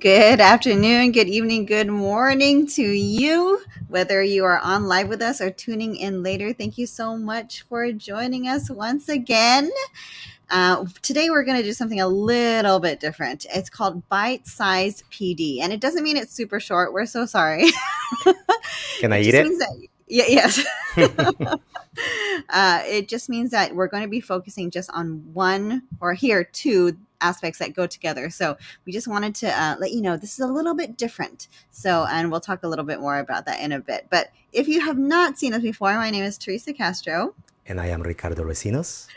Good afternoon, good evening, good morning to you, whether you are on live with us or tuning in later. Thank you so much for joining us once again. Today, we're going to do something a little bit different. It's called Bite Size PD, and it doesn't mean it's super short. We're so sorry. Can I It eat just it? means that, yes. It just means that we're going to be focusing just on one or here two aspects that go together. So we just wanted to let you know this is a little bit different. So, and we'll talk a little bit more about that in a bit. But if you have not seen us before, my name is Teresa Castro. And I am Ricardo Recinos.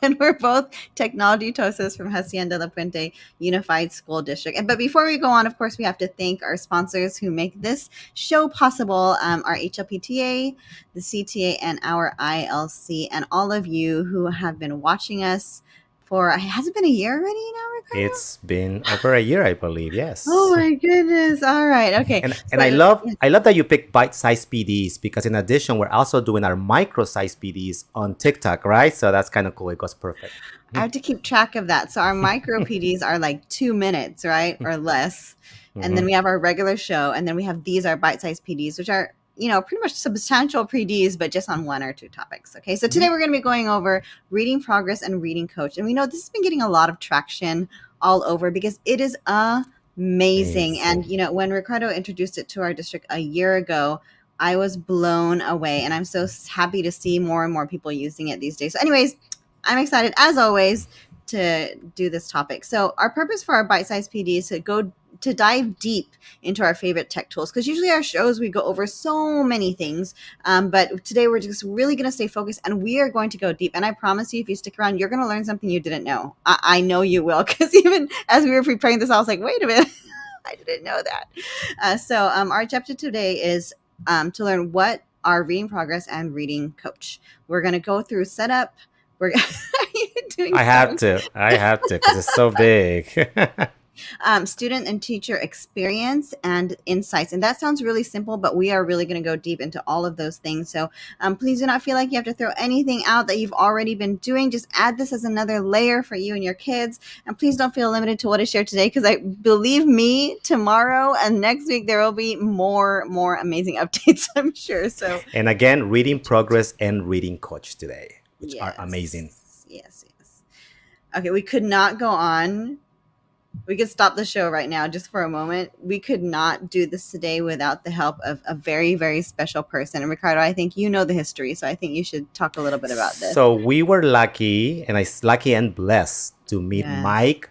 And we're both technology toasters from Hacienda La Puente Unified School District. But before we go on, of course, we have to thank our sponsors who make this show possible, our HLPTA, the CTA, and our ILC, and all of you who have been watching us for, has it been a year already now, Ricardo? It's been over a year, I believe. Oh Yes. my goodness. All right. Okay. And I So, love yes. I love that you pick bite-sized PDs because in addition, we're also doing our micro-sized PDs on TikTok, right? So that's kind of cool. It goes perfect. I have to keep track of that. So our micro PDs are like 2 minutes, right? Or less. And then Mhm. we have our regular show. And then we have these are bite-sized PDs, which are, pretty much substantial PDs, but just on one or two topics. Okay. So today we're going to be going over reading progress and reading coach. And we know this has been getting a lot of traction all over because it is amazing. And, Amazing. when Ricardo introduced it to our district a year ago, I was blown away. And I'm so happy to see more and more people using it these days. So anyways, I'm excited, as always, to do this topic. So our purpose for our bite-sized PD is to dive deep into our favorite tech tools, because usually our shows we go over so many things, but today we're just really going to stay focused and we are going to go deep. And I promise you, if you stick around, you're going to learn something you didn't know. I know you will, because even as we were preparing this, I was like, wait a minute, I didn't know that. So our objective today is to learn what are reading progress and reading coach. We're going to go through setup. We're doing I have so to. I have to because it's so big. student and teacher experience and insights. And that sounds really simple, but we are really going to go deep into all of those things. So please do not feel like you have to throw anything out that you've already been doing. Just add this as another layer for you and your kids. And please don't feel limited to what is shared today, because I believe me, tomorrow and next week there will be more amazing updates, I'm sure. So And again, reading progress and reading coach today, which are amazing. yes. Okay, we could not go on. We could stop the show right now just for a moment. We could not do this today without the help of a very, very special person. And Ricardo, I think you know the history, so I think you should talk a little bit about this. So we were lucky, and lucky and blessed to meet Yes. Mike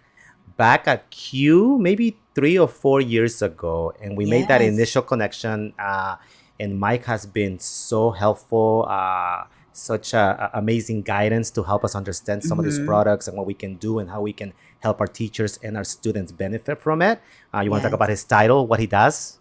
back at Q maybe 3 or 4 years ago, and we made that Yes. initial connection. And Mike has been so helpful, such amazing guidance to help us understand some of these Mhm. products and what we can do and how we can help our teachers and our students benefit from it. You want to talk Yes. about his title, what he does?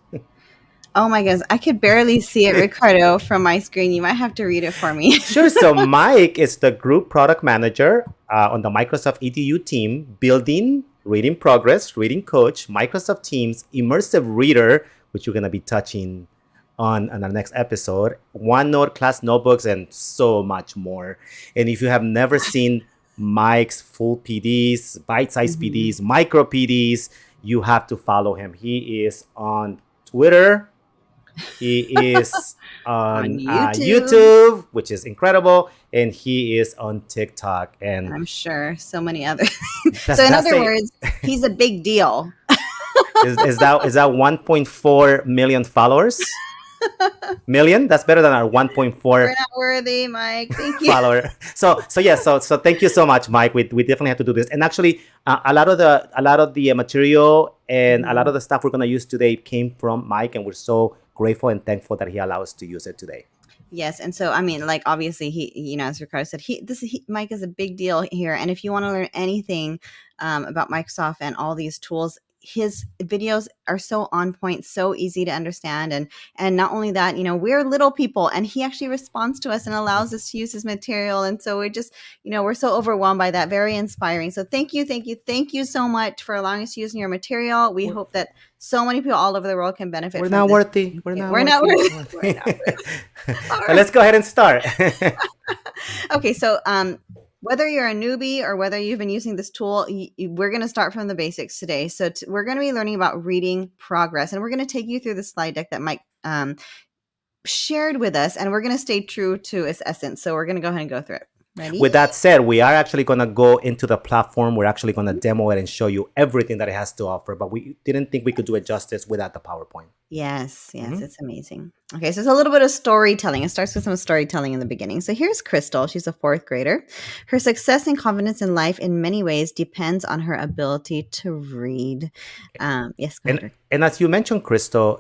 Oh my goodness, I could barely see it, Ricardo, from my screen. You might have to read it for me. Sure. So Mike is the group product manager on the Microsoft EDU team, building reading progress, reading coach, Microsoft Teams, immersive reader, which we're going to be touching on our next episode, OneNote, class notebooks, and so much more. And if you have never seen Mike's full PDs, bite-sized Mhm. PDs, micro PDs, you have to follow him. He is on Twitter. He is on YouTube, which is incredible, and he is on TikTok. And I'm sure so many other. that's, So in that's other a, words, he's a big deal. is that 1.4 million followers? Million? That's better than our 1.4 We're not worthy, Mike. Thank you. follower. So thank you so much, Mike. We definitely have to do this. And actually, a lot of the material and a lot of the stuff we're gonna use today came from Mike, and we're so grateful and thankful that he allowed us to use it today. Yes, and so I mean, like obviously, as Ricardo said, Mike is a big deal here. And if you want to learn anything about Microsoft and all these tools, his videos are so on point, so easy to understand, and not only that, we're little people, and he actually responds to us and allows us to use his material, and so we're just, we're so overwhelmed by that. Very inspiring. So thank you so much for allowing us to use your material. We hope that so many people all over the world can benefit. We're from not this. worthy. We're not worthy. We're not worthy. So let's go ahead and start. Okay, so Whether you're a newbie or whether you've been using this tool, we're going to start from the basics today. So we're going to be learning about reading progress, and we're going to take you through the slide deck that Mike shared with us, and we're going to stay true to its essence. So we're going to go ahead and go through it. Ready? With that said, we are actually going to go into the platform. We're actually going to demo it and show you everything that it has to offer, but we didn't think we could do it justice without the PowerPoint. Yes, it's amazing. Okay, so it's a little bit of storytelling. It starts with some storytelling in the beginning. So here's Crystal. She's a 4th grader. Her success and confidence in life in many ways depends on her ability to read. Yes, go ahead. And as you mentioned, Crystal,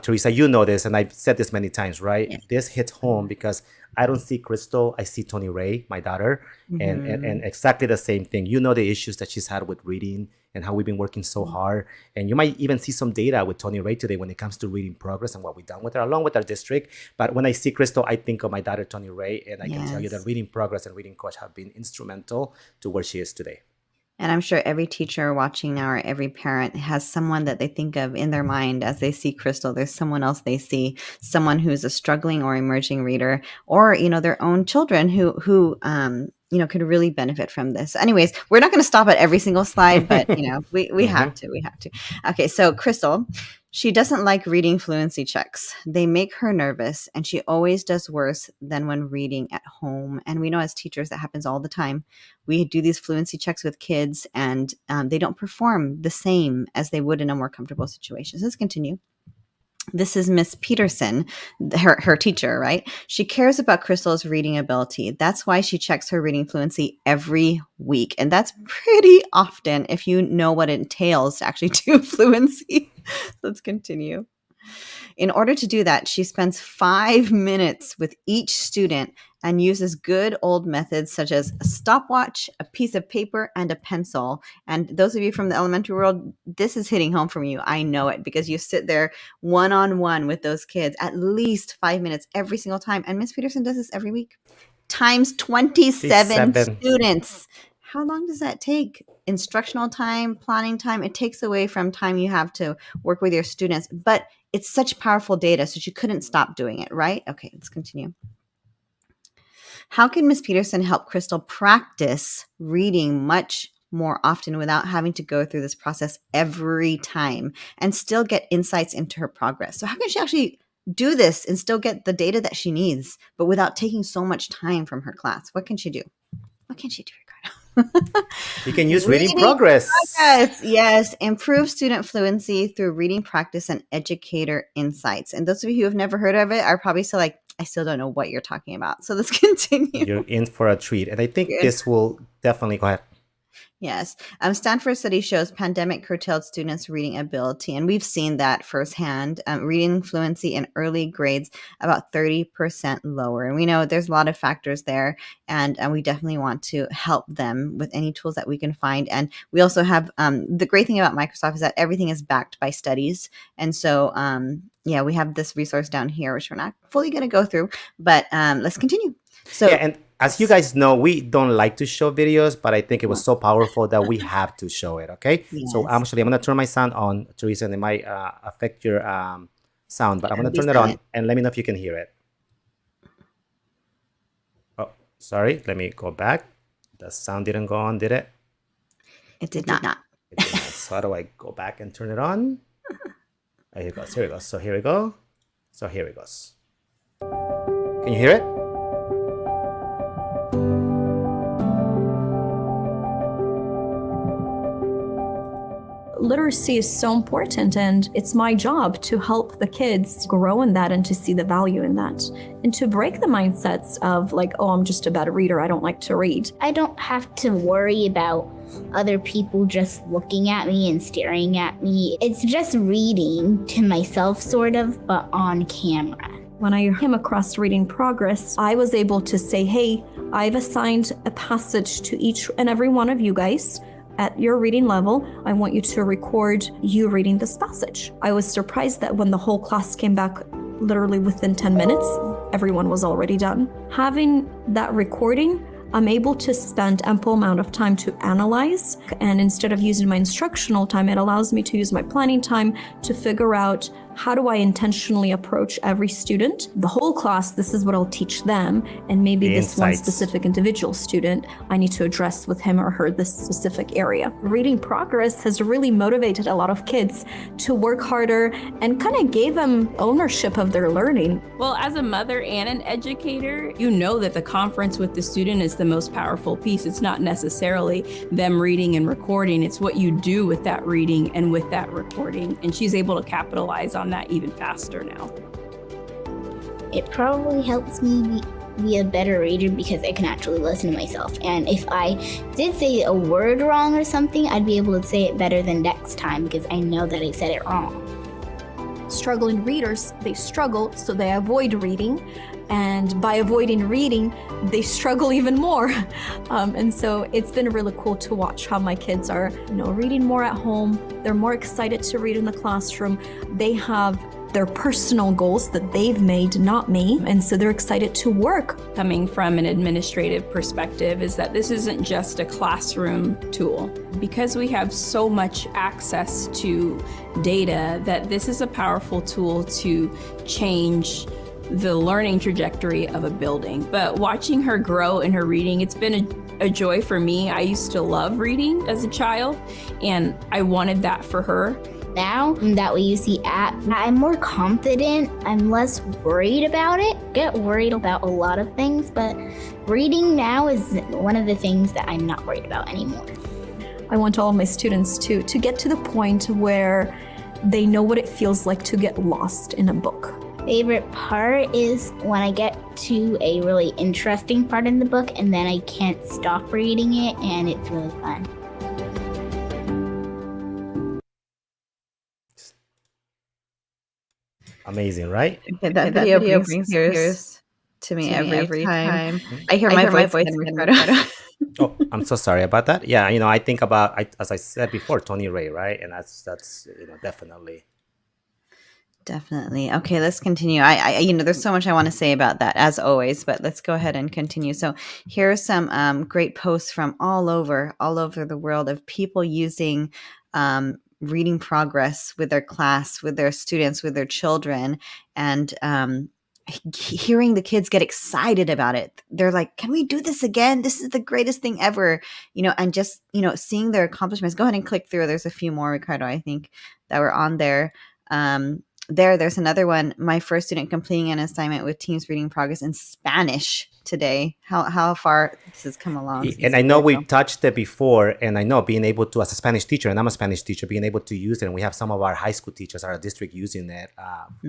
Teresa, you know this, and I've said this many times, right? Yes. This hits home because I don't see Crystal, I see Tony Ray, my daughter, and exactly the same thing. You know the issues that she's had with reading and how we've been working so hard. And you might even see some data with Tony Ray today when it comes to reading progress and what we've done with her, along with our district. But when I see Crystal, I think of my daughter, Tony Ray, and I can tell you that reading progress and reading coach have been instrumental to where she is today. And I'm sure every teacher watching now or every parent has someone that they think of in their mind as they see Crystal. There's someone else they see, someone who's a struggling or emerging reader, or their own children who could really benefit from this. Anyways, we're not going to stop at every single slide, but we have to. Okay, so Crystal, she doesn't like reading fluency checks. They make her nervous, and she always does worse than when reading at home. And we know as teachers that happens all the time. We do these fluency checks with kids, and they don't perform the same as they would in a more comfortable situation. So let's continue. This is Miss Peterson, her teacher, right? She cares about Crystal's reading ability. That's why she checks her reading fluency every week. And that's pretty often if you know what it entails to actually do fluency. Let's continue. In order to do that, she spends 5 minutes with each student and uses good old methods such as a stopwatch, a piece of paper, and a pencil. And those of you from the elementary world, this is hitting home from you. I know it because you sit there one-on-one with those kids at least 5 minutes every single time. And Miss Peterson does this every week. Times 27 students. How long does that take? Instructional time, planning time, it takes away from time you have to work with your students. But it's such powerful data, so she couldn't stop doing it, right? Okay, let's continue. How can Miss Peterson help Crystal practice reading much more often without having to go through this process every time and still get insights into her progress? So how can she actually do this and still get the data that she needs, but without taking so much time from her class? What can she do? What can she do, Ricardo? You can use reading progress. Yes. Improve student fluency through reading practice and educator insights. And those of you who have never heard of it are probably still like, I still don't know what you're talking about. So let's continue. You're in for a treat. And I think this will definitely go ahead. Yes. Stanford study shows pandemic curtailed students' reading ability. And we've seen that firsthand. Reading fluency in early grades about 30% lower. And we know there's a lot of factors there. And we definitely want to help them with any tools that we can find. And we also have the great thing about Microsoft is that everything is backed by studies. And so, we have this resource down here, which we're not fully going to go through. But let's continue. So, and as you guys know, we don't like to show videos, but I think it was so powerful that we have to show it, okay? Yes. So actually, I'm going to turn my sound on, Teresa, and it might affect your sound, but I'm going to turn it on and let me know if you can hear it. Oh, sorry. Let me go back. The sound didn't go on, did it? It did not. It did not. So how do I go back and turn it on? Here it goes. Here it goes. So here we go. So here it goes. Can you hear it? Literacy is so important, and it's my job to help the kids grow in that and to see the value in that and to break the mindsets of like, oh, I'm just a bad reader, I don't like to read. I don't have to worry about other people just looking at me and staring at me. It's just reading to myself, sort of, but on camera. When I came across Reading Progress, I was able to say, hey, I've assigned a passage to each and every one of you guys. At your reading level, I want you to record you reading this passage. I was surprised that when the whole class came back, literally within 10 minutes, everyone was already done. Having that recording, I'm able to spend ample amount of time to analyze. And instead of using my instructional time, it allows me to use my planning time to figure out How do I intentionally approach every student? The whole class, this is what I'll teach them. And maybe The this one insights. specific individual student, I need to address with him or her this specific area. Reading progress has really motivated a lot of kids to work harder and kind of gave them ownership of their learning. Well, as a mother and an educator, you know that the conference with the student is the most powerful piece. It's not necessarily them reading and recording. It's what you do with that reading and with that recording. And she's able to capitalize on that even faster now. It probably helps me be a better reader because I can actually listen to myself. And if I did say a word wrong or something, I'd be able to say it better than next time because I know that I said it wrong. Struggling readers, they struggle, so they avoid reading. And by avoiding reading, they struggle even more. And so it's been really cool to watch how my kids are, reading more at home. They're more excited to read in the classroom. They have their personal goals that they've made, not me. And so they're excited to work. Coming from an administrative perspective is that this isn't just a classroom tool. Because we have so much access to data, that this is a powerful tool to change the learning trajectory of a building. But watching her grow in her reading, it's been a joy for me. I used to love reading as a child, and I wanted that for her. Now that we use the app, I'm more confident. I'm less worried about it. Get worried about a lot of things, but reading now is one of the things that I'm not worried about anymore. I want all of my students to get to the point where they know what it feels like to get lost in a book. Favorite part is when I get to a really interesting part in the book and then I can't stop reading it, and it's really fun. Amazing, right? Okay, that video brings tears to me every time. I hear my voice again, Ricardo. Oh, I'm so sorry about that. Yeah, I think about, as I said before, Tony Ray, right? And that's definitely. Definitely. Okay, let's continue. I there's so much I want to say about that, as always, but let's go ahead and continue. So here are some great posts from all over the world of people using reading progress with their class, with their students, with their children, and hearing the kids get excited about it. They're like, can we do this again? This is the greatest thing ever, and just, seeing their accomplishments. Go ahead and click through. There's a few more, Ricardo, I think, that were on there. There's another one. My first student completing an assignment with Teams reading progress in Spanish today. How far this has come along. And I know we touched it before, and I know being able to, as a Spanish teacher, and I'm a Spanish teacher, being able to use it, and we have some of our high school teachers, our district, using it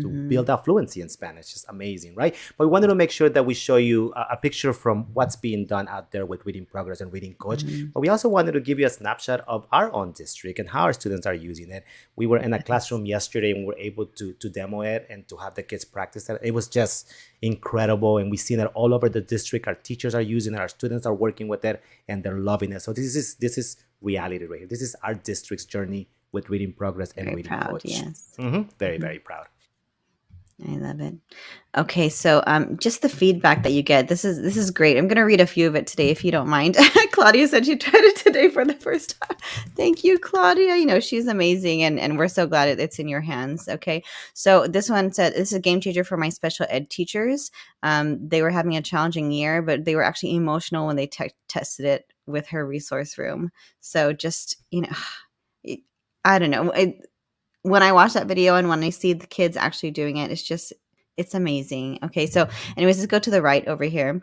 to build out fluency in Spanish. Just amazing, right? But we wanted to make sure that we show you a picture from what's being done out there with Reading Progress and Reading Coach. But we also wanted to give you a snapshot of our own district and how our students are using it. We were in a classroom yesterday and we were able to demo it and to have the kids practice it. It was just incredible, and we've seen it all over the district. Our teachers are using it, our students are working with it, and they're loving it. So this is reality right here. This is our district's journey with Reading Progress and Very Reading proud, Coach. yes. Very, very proud. I love it. Okay, so just the feedback that you get. This is great. I'm going to read a few of it today, if you don't mind. Claudia said she tried it today for the first time. Thank you, Claudia. She's amazing, and we're so glad it's in your hands. Okay, so this one said, this is a game changer for my special ed teachers. They were having a challenging year, but they were actually emotional when they tested it with her resource room. So just, I don't know. When I watch that video and when I see the kids actually doing it, it's amazing. Okay, so anyways, let's go to the right over here.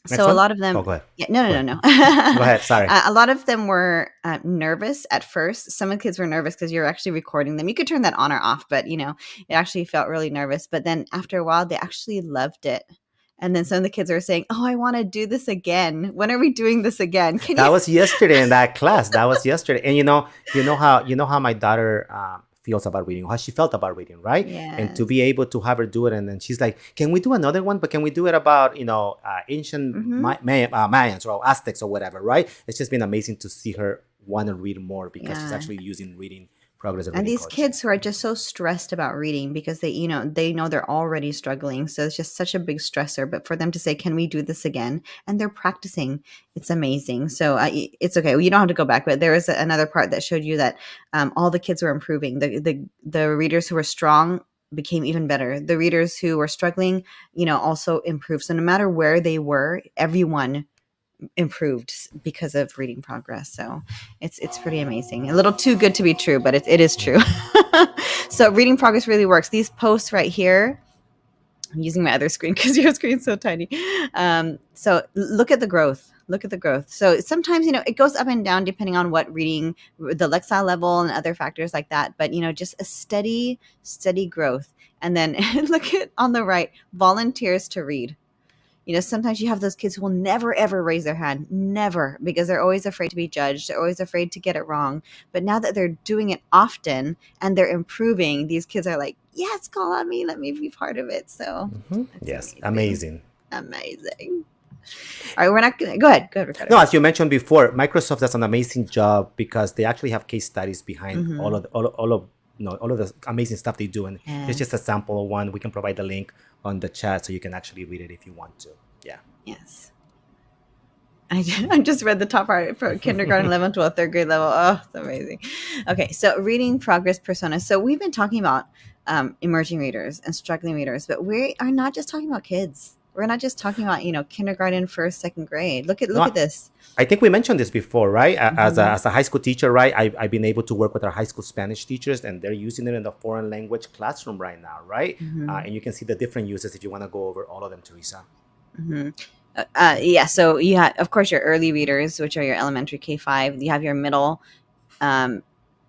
Next So one? a lot of them, Oh, go ahead. yeah, no. Go ahead. Sorry. A lot of them were nervous at first. Some of the kids were nervous because you're actually recording them. You could turn that on or off, but it actually felt really nervous. But then after a while, they actually loved it. And then some of the kids are saying, "Oh, I want to do this again. When are we doing this again?" That was yesterday in that class. That was yesterday. And you know how my daughter feels about reading, how she felt about reading, right? Yes. And to be able to have her do it, and then she's like, "Can we do another one? But can we do it about ancient Mayans or Aztecs or whatever?" Right? It's just been amazing to see her want to read more because she's Yeah. actually using reading progress and And reading these coach. kids who are just so stressed about reading because they know they're already struggling. So it's just such a big stressor. But for them to say, "Can we do this again?" and they're practicing, it's amazing. So it's okay. You don't have to go back. But there is another part that showed you that all the kids were improving. The readers who were strong became even better. The readers who were struggling, also improved. So no matter where they were, everyone improved because of reading progress. So it's pretty amazing. A little too good to be true, but it is true. So reading progress really works. These posts right here, I'm using my other screen because your screen's so tiny. So look at the growth. Look at the growth. So sometimes, it goes up and down depending on what reading, the Lexile level and other factors like that. But, just a steady growth. And then look at on the right, volunteers to read. Sometimes you have those kids who will never, ever raise their hand. Never, because they're always afraid to be judged. They're always afraid to get it wrong. But now that they're doing it often and they're improving, these kids are like, yes, call on me. Let me be part of it. So Yes, amazing. Amazing. All right, we're not going to... Go ahead, Ricardo. No, as you mentioned before, Microsoft does an amazing job because they actually have case studies behind all of the amazing stuff they do. And it's just a sample of one. We can provide the link on the chat so you can actually read it if you want to. Yeah. Yes. I just read the top part for kindergarten level to a third grade level. Oh, it's amazing. Okay, so reading progress personas. So we've been talking about emerging readers and struggling readers, but we are not just talking about kids. We're not just talking about, kindergarten, first, second grade. Look at this. I think we mentioned this before, right? As a high school teacher, right? I've been able to work with our high school Spanish teachers, and they're using it in the foreign language classroom right now, right? And you can see the different uses if you want to go over all of them, Teresa. Yeah. So you have, of course, your early readers, which are your elementary K-5. You have your middle,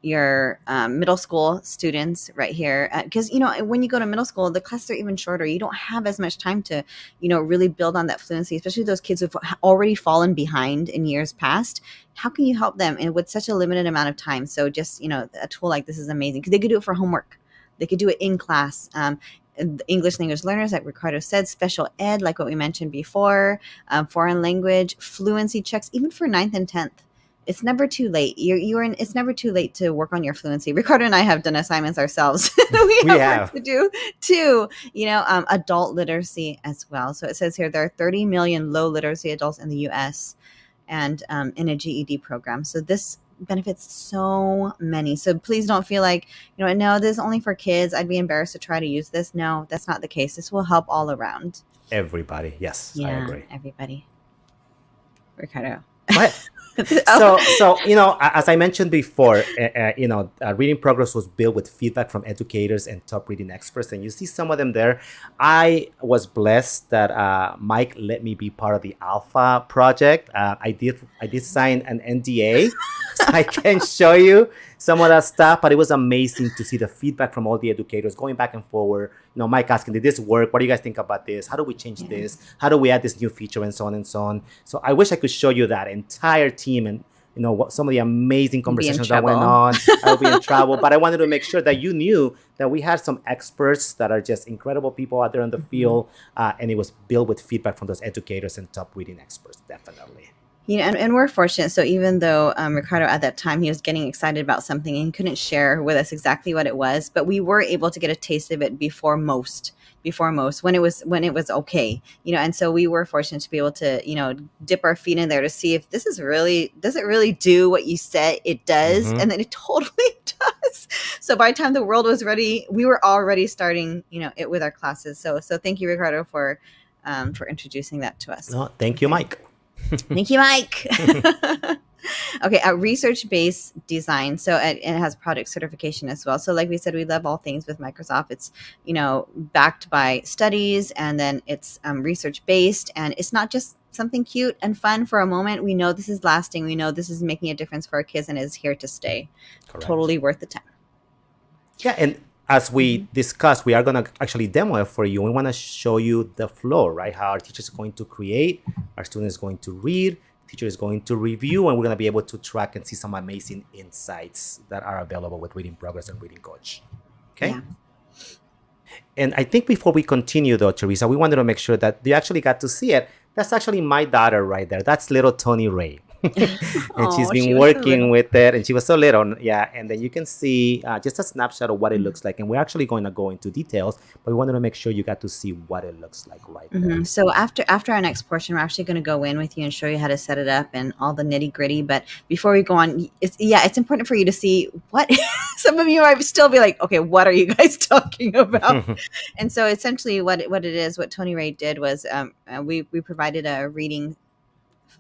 middle school students right here, because when you go to middle school, the classes are even shorter. You don't have as much time to really build on that fluency, especially those kids who've already fallen behind in years past. How can you help them with such a limited amount of time? So just a tool like this is amazing because they could do it for homework, they could do it in class. English language learners, like Ricardo said, special ed, like what we mentioned before, foreign language, fluency checks, even for 9th and 10th. It's never too late. It's never too late to work on your fluency. Ricardo and I have done assignments ourselves. we have work to do too. Adult literacy as well. So it says here there are 30 million low literacy adults in the U.S. and in a GED program. So this benefits so many. So please don't feel like, no, this is only for kids. I'd be embarrassed to try to use this. No, that's not the case. This will help all around. Everybody. Yes, I agree. Everybody. Ricardo. What? So as I mentioned before, reading progress was built with feedback from educators and top reading experts, and you see some of them there. I was blessed that Mike let me be part of the alpha project. I did sign an NDA, so I can show you some of that stuff. But it was amazing to see the feedback from all the educators going back and forward. Mike asking, "Did this work? What do you guys think about this? How do we change this? How do we add this new feature?" and so on and so on. So I wish I could show you that entire team and what some of the amazing conversations that went on. I would be in trouble, but I wanted to make sure that you knew that we had some experts that are just incredible people out there in the field, and it was built with feedback from those educators and top reading experts, definitely. And we're fortunate. So even though Ricardo at that time, he was getting excited about something and he couldn't share with us exactly what it was, but we were able to get a taste of it before most when it was okay, and so we were fortunate to be able to, dip our feet in there to see if does it really do what you said it does? And then it totally does. So by the time the world was ready, we were already starting, it with our classes. So thank you, Ricardo, for introducing that to us. No, thank you, Mike. Thank you, Mike. Okay, research-based design. So it has product certification as well. So like we said, we love all things with Microsoft. It's, backed by studies, and then it's research-based, and it's not just something cute and fun for a moment. We know this is lasting. We know this is making a difference for our kids and is here to stay. Correct. Totally worth the time. Yeah, and as we discussed, we are going to actually demo it for you. We want to show you the flow, right? How our teacher is going to create, our student is going to read, teacher is going to review, and we're going to be able to track and see some amazing insights that are available with Reading Progress and Reading Coach. Okay? Yeah. And I think before we continue, though, Teresa, we wanted to make sure that you actually got to see it. That's actually my daughter right there. That's little Tony Ray. And she's Oh, she been was so working little. with it, and she was so little. Yeah, and then you can see just a snapshot of what it looks like. And we're actually going to go into details, but we wanted to make sure you got to see what it looks like right there. So after our next portion, we're actually going to go in with you and show you how to set it up and all the nitty gritty. But before we go on, it's important for you to see what some of you might still be like, okay, what are you guys talking about? And so essentially, what it is, what Tony Ray did was we provided a reading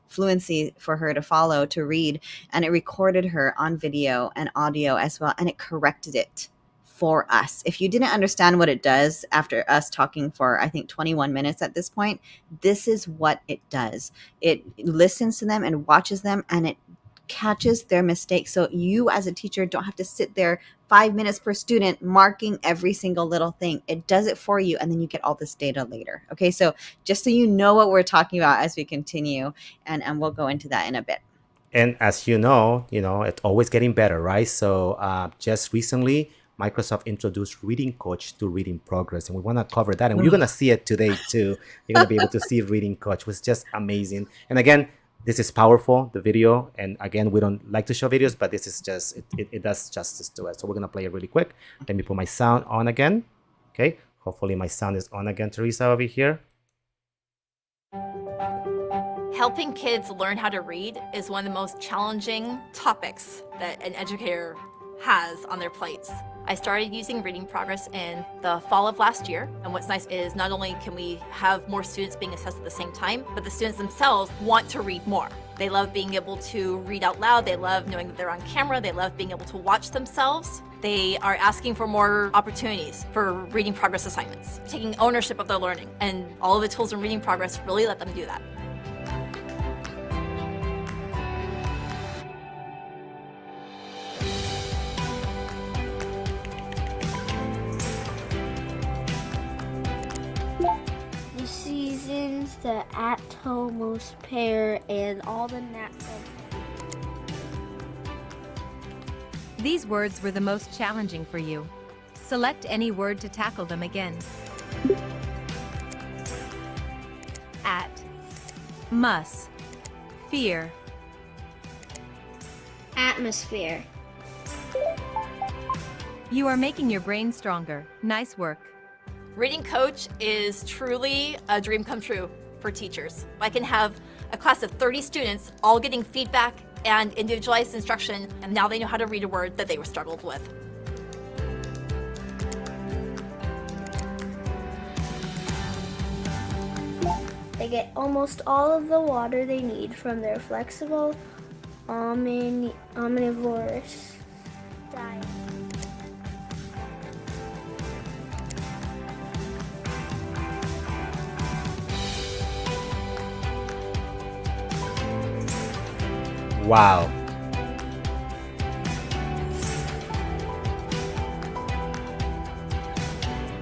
fluency for her to follow to read, and it recorded her on video and audio as well, and it corrected it for us. If you didn't understand what it does after us talking for I think 21 minutes at this point, this is what it does. It listens to them and watches them, and it catches their mistakes, so you as a teacher don't have to sit there 5 minutes per student marking every single little thing. It does it for you, and then you get all this data later. Okay, so just so you know what we're talking about as we continue, and we'll go into that in a bit. And as you know, it's always getting better, right? So just recently, Microsoft introduced Reading Coach to Reading Progress, and we want to cover that. And you're going to see it today too. You're going to be able to see Reading Coach, which is just amazing. And again, this is powerful, the video. And again, we don't like to show videos, but this is just, it does justice to it. So we're going to play it really quick. Let me put my sound on again. Okay. Hopefully my sound is on again, Teresa, over here. Helping kids learn how to read is one of the most challenging topics that an educator has on their plates. I started using Reading Progress in the fall of last year, and what's nice is not only can we have more students being assessed at the same time, but the students themselves want to read more. They love being able to read out loud, they love knowing that they're on camera, they love being able to watch themselves. They are asking for more opportunities for Reading Progress assignments, taking ownership of their learning, and all of the tools in Reading Progress really let them do that. The seasons, the atomos pair, and all the natural. These words were the most challenging for you. Select any word to tackle them again. At, must, fear. Atmosphere. You are making your brain stronger. Nice work. Reading Coach is truly a dream come true for teachers. I can have a class of 30 students all getting feedback and individualized instruction, and now they know how to read a word that they were struggled with. They get almost all of the water they need from their flexible, omnivorous diet. Wow.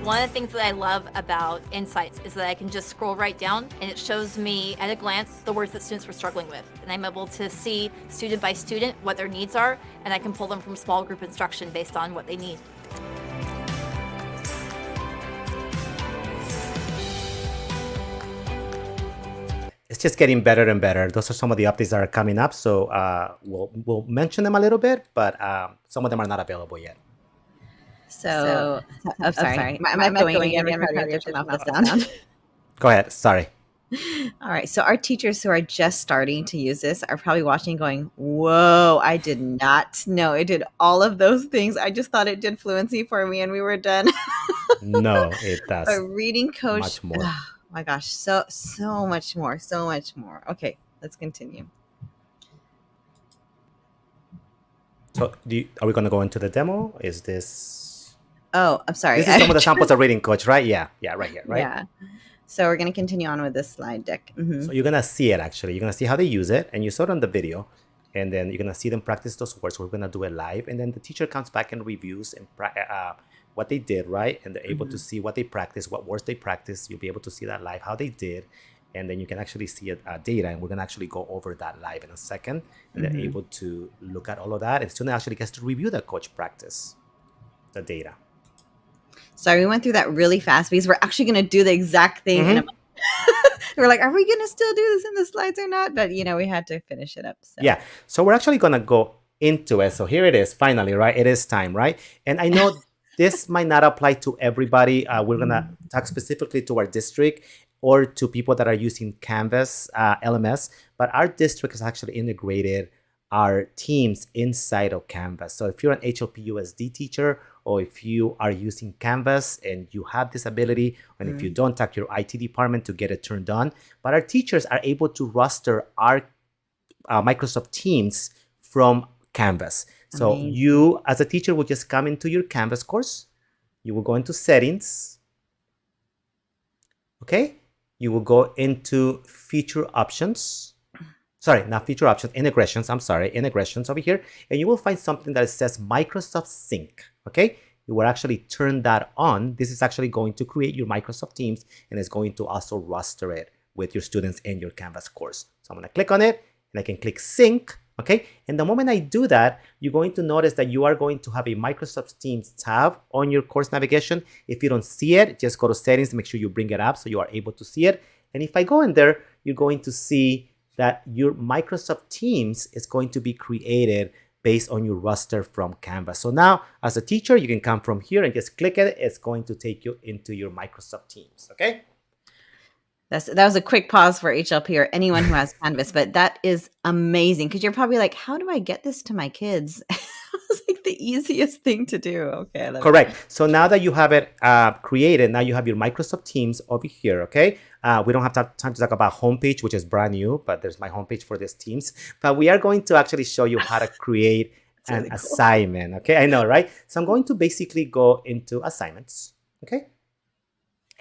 One of the things that I love about Insights is that I can just scroll right down and it shows me at a glance the words that students were struggling with. And I'm able to see student by student what their needs are, and I can pull them from small group instruction based on what they need. It's just getting better and better. Those are some of the updates that are coming up. So we'll mention them a little bit, but some of them are not available yet. So I'm sorry. I'm going again. Go ahead. Sorry. All right. So our teachers who are just starting to use this are probably watching going, whoa, I did not know it did all of those things. I just thought it did fluency for me and we were done. No, it does. A reading coach. Much more. Oh my gosh. So much more. So much more. Okay. Let's continue. So are we going to go into the demo? Is this... Oh, I'm sorry. This is some of the samples of Reading Coach, right? Yeah, right here, right? Yeah. So we're going to continue on with this slide deck. Mm-hmm. So you're going to see it, actually. You're going to see how they use it, and you saw it on the video, and then you're going to see them practice those words. We're going to do it live, and then the teacher comes back and reviews and what they did, right? And they're able to see what they practiced, what words they practiced. You'll be able to see that live, how they did, and then you can actually see data, and we're going to actually go over that live in a second, and they're able to look at all of that, and the student actually gets to review the coach practice, the data. Sorry, we went through that really fast because we're actually going to do the exact thing in a We're like, are we going to still do this in the slides or not? But, we had to finish it up. So. Yeah. So we're actually going to go into it. So here it is, finally, right? It is time, right? And I know this might not apply to everybody. We're going to talk specifically to our district or to people that are using Canvas LMS, but our district has actually integrated our teams inside of Canvas. So if you're an HLP USD teacher, or if you are using Canvas and you have this ability, and if you don't, talk to your IT department to get it turned on. But our teachers are able to roster our Microsoft Teams from Canvas. So you, as a teacher, will just come into your Canvas course. You will go into settings. Okay. You will go into feature options. Sorry, not feature options, integrations. I'm sorry, integrations over here. And you will find something that says Microsoft Sync. Okay. You will actually turn that on. This is actually going to create your Microsoft Teams, and it's going to also roster it with your students in your Canvas course. So I'm going to click on it, and I can click sync. Okay. And the moment I do that, you're going to notice that you are going to have a Microsoft Teams tab on your course navigation. If you don't see it, just go to settings, make sure you bring it up so you are able to see it. And if I go in there, you're going to see that your Microsoft Teams is going to be created based on your roster from Canvas. So now as a teacher, you can come from here and just click it. It's going to take you into your Microsoft Teams. Okay. That was a quick pause for HLP or anyone who has Canvas, but that is amazing because you're probably like, how do I get this to my kids? It's like the easiest thing to do. Okay. Correct. So now that you have it created, now you have your Microsoft Teams over here. Okay. We don't have time to talk about homepage, which is brand new, but there's my homepage for this Teams. But we are going to actually show you how to create an really assignment. Okay. I know, right? So I'm going to basically go into assignments. Okay.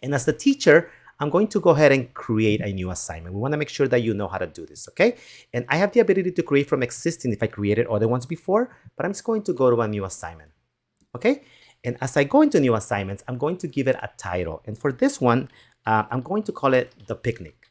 And as the teacher, I'm going to go ahead and create a new assignment. We want to make sure that you know how to do this, okay? And I have the ability to create from existing if I created other ones before, but I'm just going to go to a new assignment, okay? And as I go into new assignments, I'm going to give it a title. And for this one, I'm going to call it The Picnic,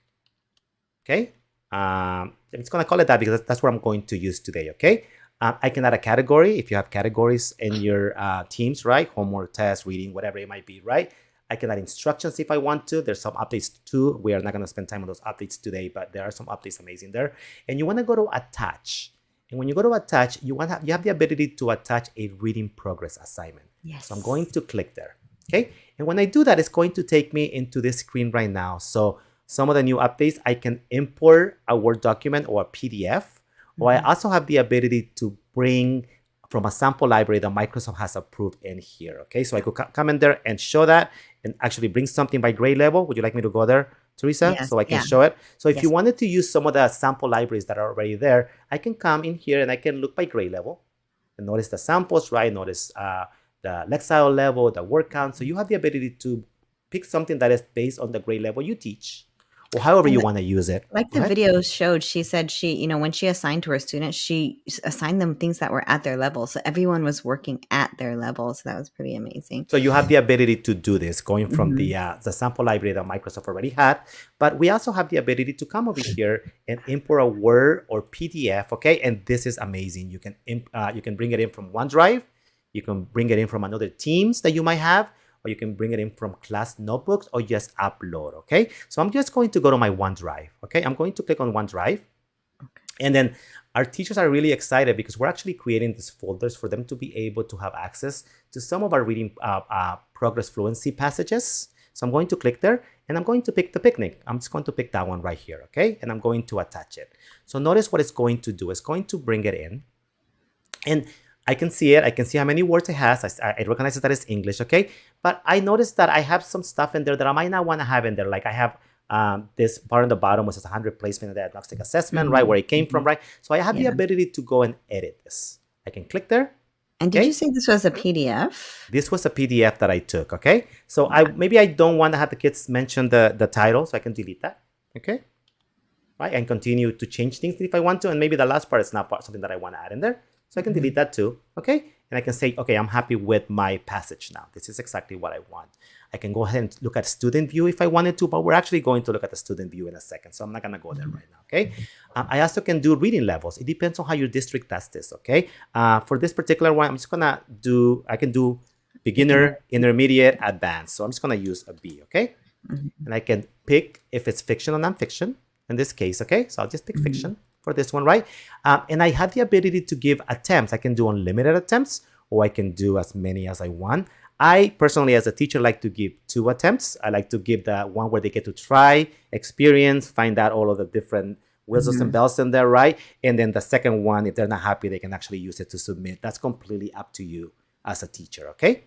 okay? I'm just going to call it that because that's what I'm going to use today, okay? I can add a category if you have categories in your teams, right? Homework, test, reading, whatever it might be, right? I can add instructions if I want to. There's some updates too. We are not going to spend time on those updates today, but there are some updates amazing there. And you want to go to attach. And when you go to attach, you have the ability to attach a reading progress assignment. Yes. So I'm going to click there. Okay. And when I do that, it's going to take me into this screen right now. So some of the new updates, I can import a Word document or a PDF, or I also have the ability to bring from a sample library that Microsoft has approved in here. Okay, so I could come in there and show that and actually bring something by grade level. Would you like me to go there, Teresa? Yes, so I can show it. So if you wanted to use some of the sample libraries that are already there, I can come in here and I can look by grade level and notice the samples, right? Notice the Lexile level, the word count. So you have the ability to pick something that is based on the grade level you teach, or however you want to use it. Like the video showed, she said she, when she assigned to her students, she assigned them things that were at their level. So everyone was working at their level. So that was pretty amazing. So you have the ability to do this going from the sample library that Microsoft already had. But we also have the ability to come over here and import a Word or PDF. Okay. And this is amazing. You can bring it in from OneDrive. You can bring it in from another Teams that you might have. Or you can bring it in from class notebooks or just upload, okay? So I'm just going to go to my OneDrive, okay? I'm going to click on OneDrive. Okay. And then our teachers are really excited because we're actually creating these folders for them to be able to have access to some of our reading progress fluency passages. So I'm going to click there and I'm going to pick the picnic. I'm just going to pick that one right here, okay? And I'm going to attach it. So notice what it's going to do. It's going to bring it in. And I can see it. I can see how many words it has. I recognize that it's English, okay? But I noticed that I have some stuff in there that I might not want to have in there. Like I have this part on the bottom which is 100 placement of the diagnostic assessment, right? Where it came from, right? So I have the ability to go and edit this. I can click there. And did you say this was a PDF? This was a PDF that I took, okay? So maybe I don't want to have the kids mention the title, so I can delete that, okay? Right? And continue to change things if I want to. And maybe the last part is not something that I want to add in there. So I can delete that too, okay? And I can say, okay, I'm happy with my passage now. This is exactly what I want. I can go ahead and look at student view if I wanted to, but we're actually going to look at the student view in a second. So I'm not gonna go there right now, okay? I also can do reading levels. It depends on how your district does this, okay? For this particular one, I'm just gonna I can do beginner, intermediate, advanced. So I'm just gonna use a B, okay? And I can pick if it's fiction or nonfiction in this case, okay? So I'll just pick fiction for this one, right? And I have the ability to give attempts. I can do unlimited attempts, or I can do as many as I want. I personally, as a teacher, like to give 2 attempts. I like to give the one where they get to try, experience, find out all of the different whistles and bells in there, right? And then the second one, if they're not happy, they can actually use it to submit. That's completely up to you as a teacher, okay?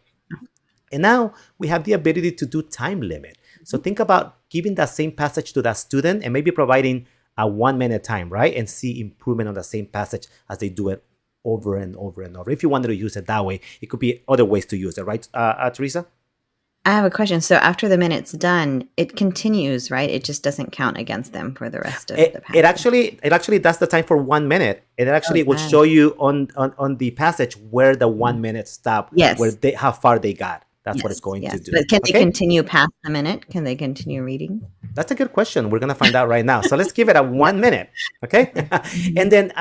And now we have the ability to do time limit. So think about giving that same passage to that student and maybe providing a 1-minute time, right? And see improvement on the same passage as they do it over and over and over. If you wanted to use it that way, it could be other ways to use it, right, Teresa? I have a question. So after the minute's done, it continues, right? It just doesn't count against them for the rest of the passage. It actually does the time for 1 minute. It actually will nice. show you on the passage where the 1 minute stopped, Yes. where how far they got. That's what it's going to do. But can they Okay? continue past the minute? Can they continue reading? That's a good question. We're going to find out right now. So let's give it a 1 minute. Okay. And then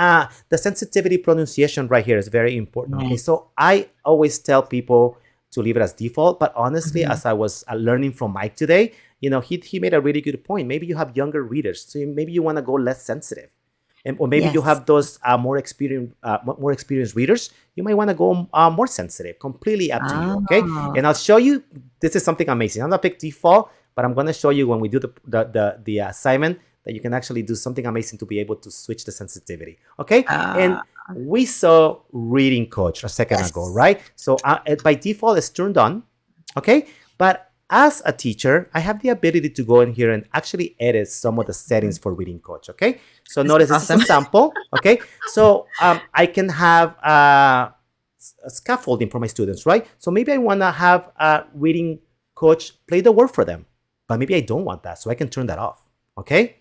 the sensitivity pronunciation right here is very important. Okay. So I always tell people to leave it as default. But honestly, as I was learning from Mike today, he made a really good point. Maybe you have younger readers. So maybe you want to go less sensitive. Or maybe you have those more experienced readers. You might want to go more sensitive. Completely up to you, okay? And I'll show you. This is something amazing. I'm gonna pick default, but I'm gonna show you when we do the assignment that you can actually do something amazing to be able to switch the sensitivity, okay? And we saw reading coach a second ago, right? So by default, it's turned on, okay? But as a teacher, I have the ability to go in here and actually edit some of the settings for reading coach, okay? So notice this is a sample, okay? So I can have a scaffolding for my students, right? So maybe I want to have a reading coach play the word for them, but maybe I don't want that, so I can turn that off, okay?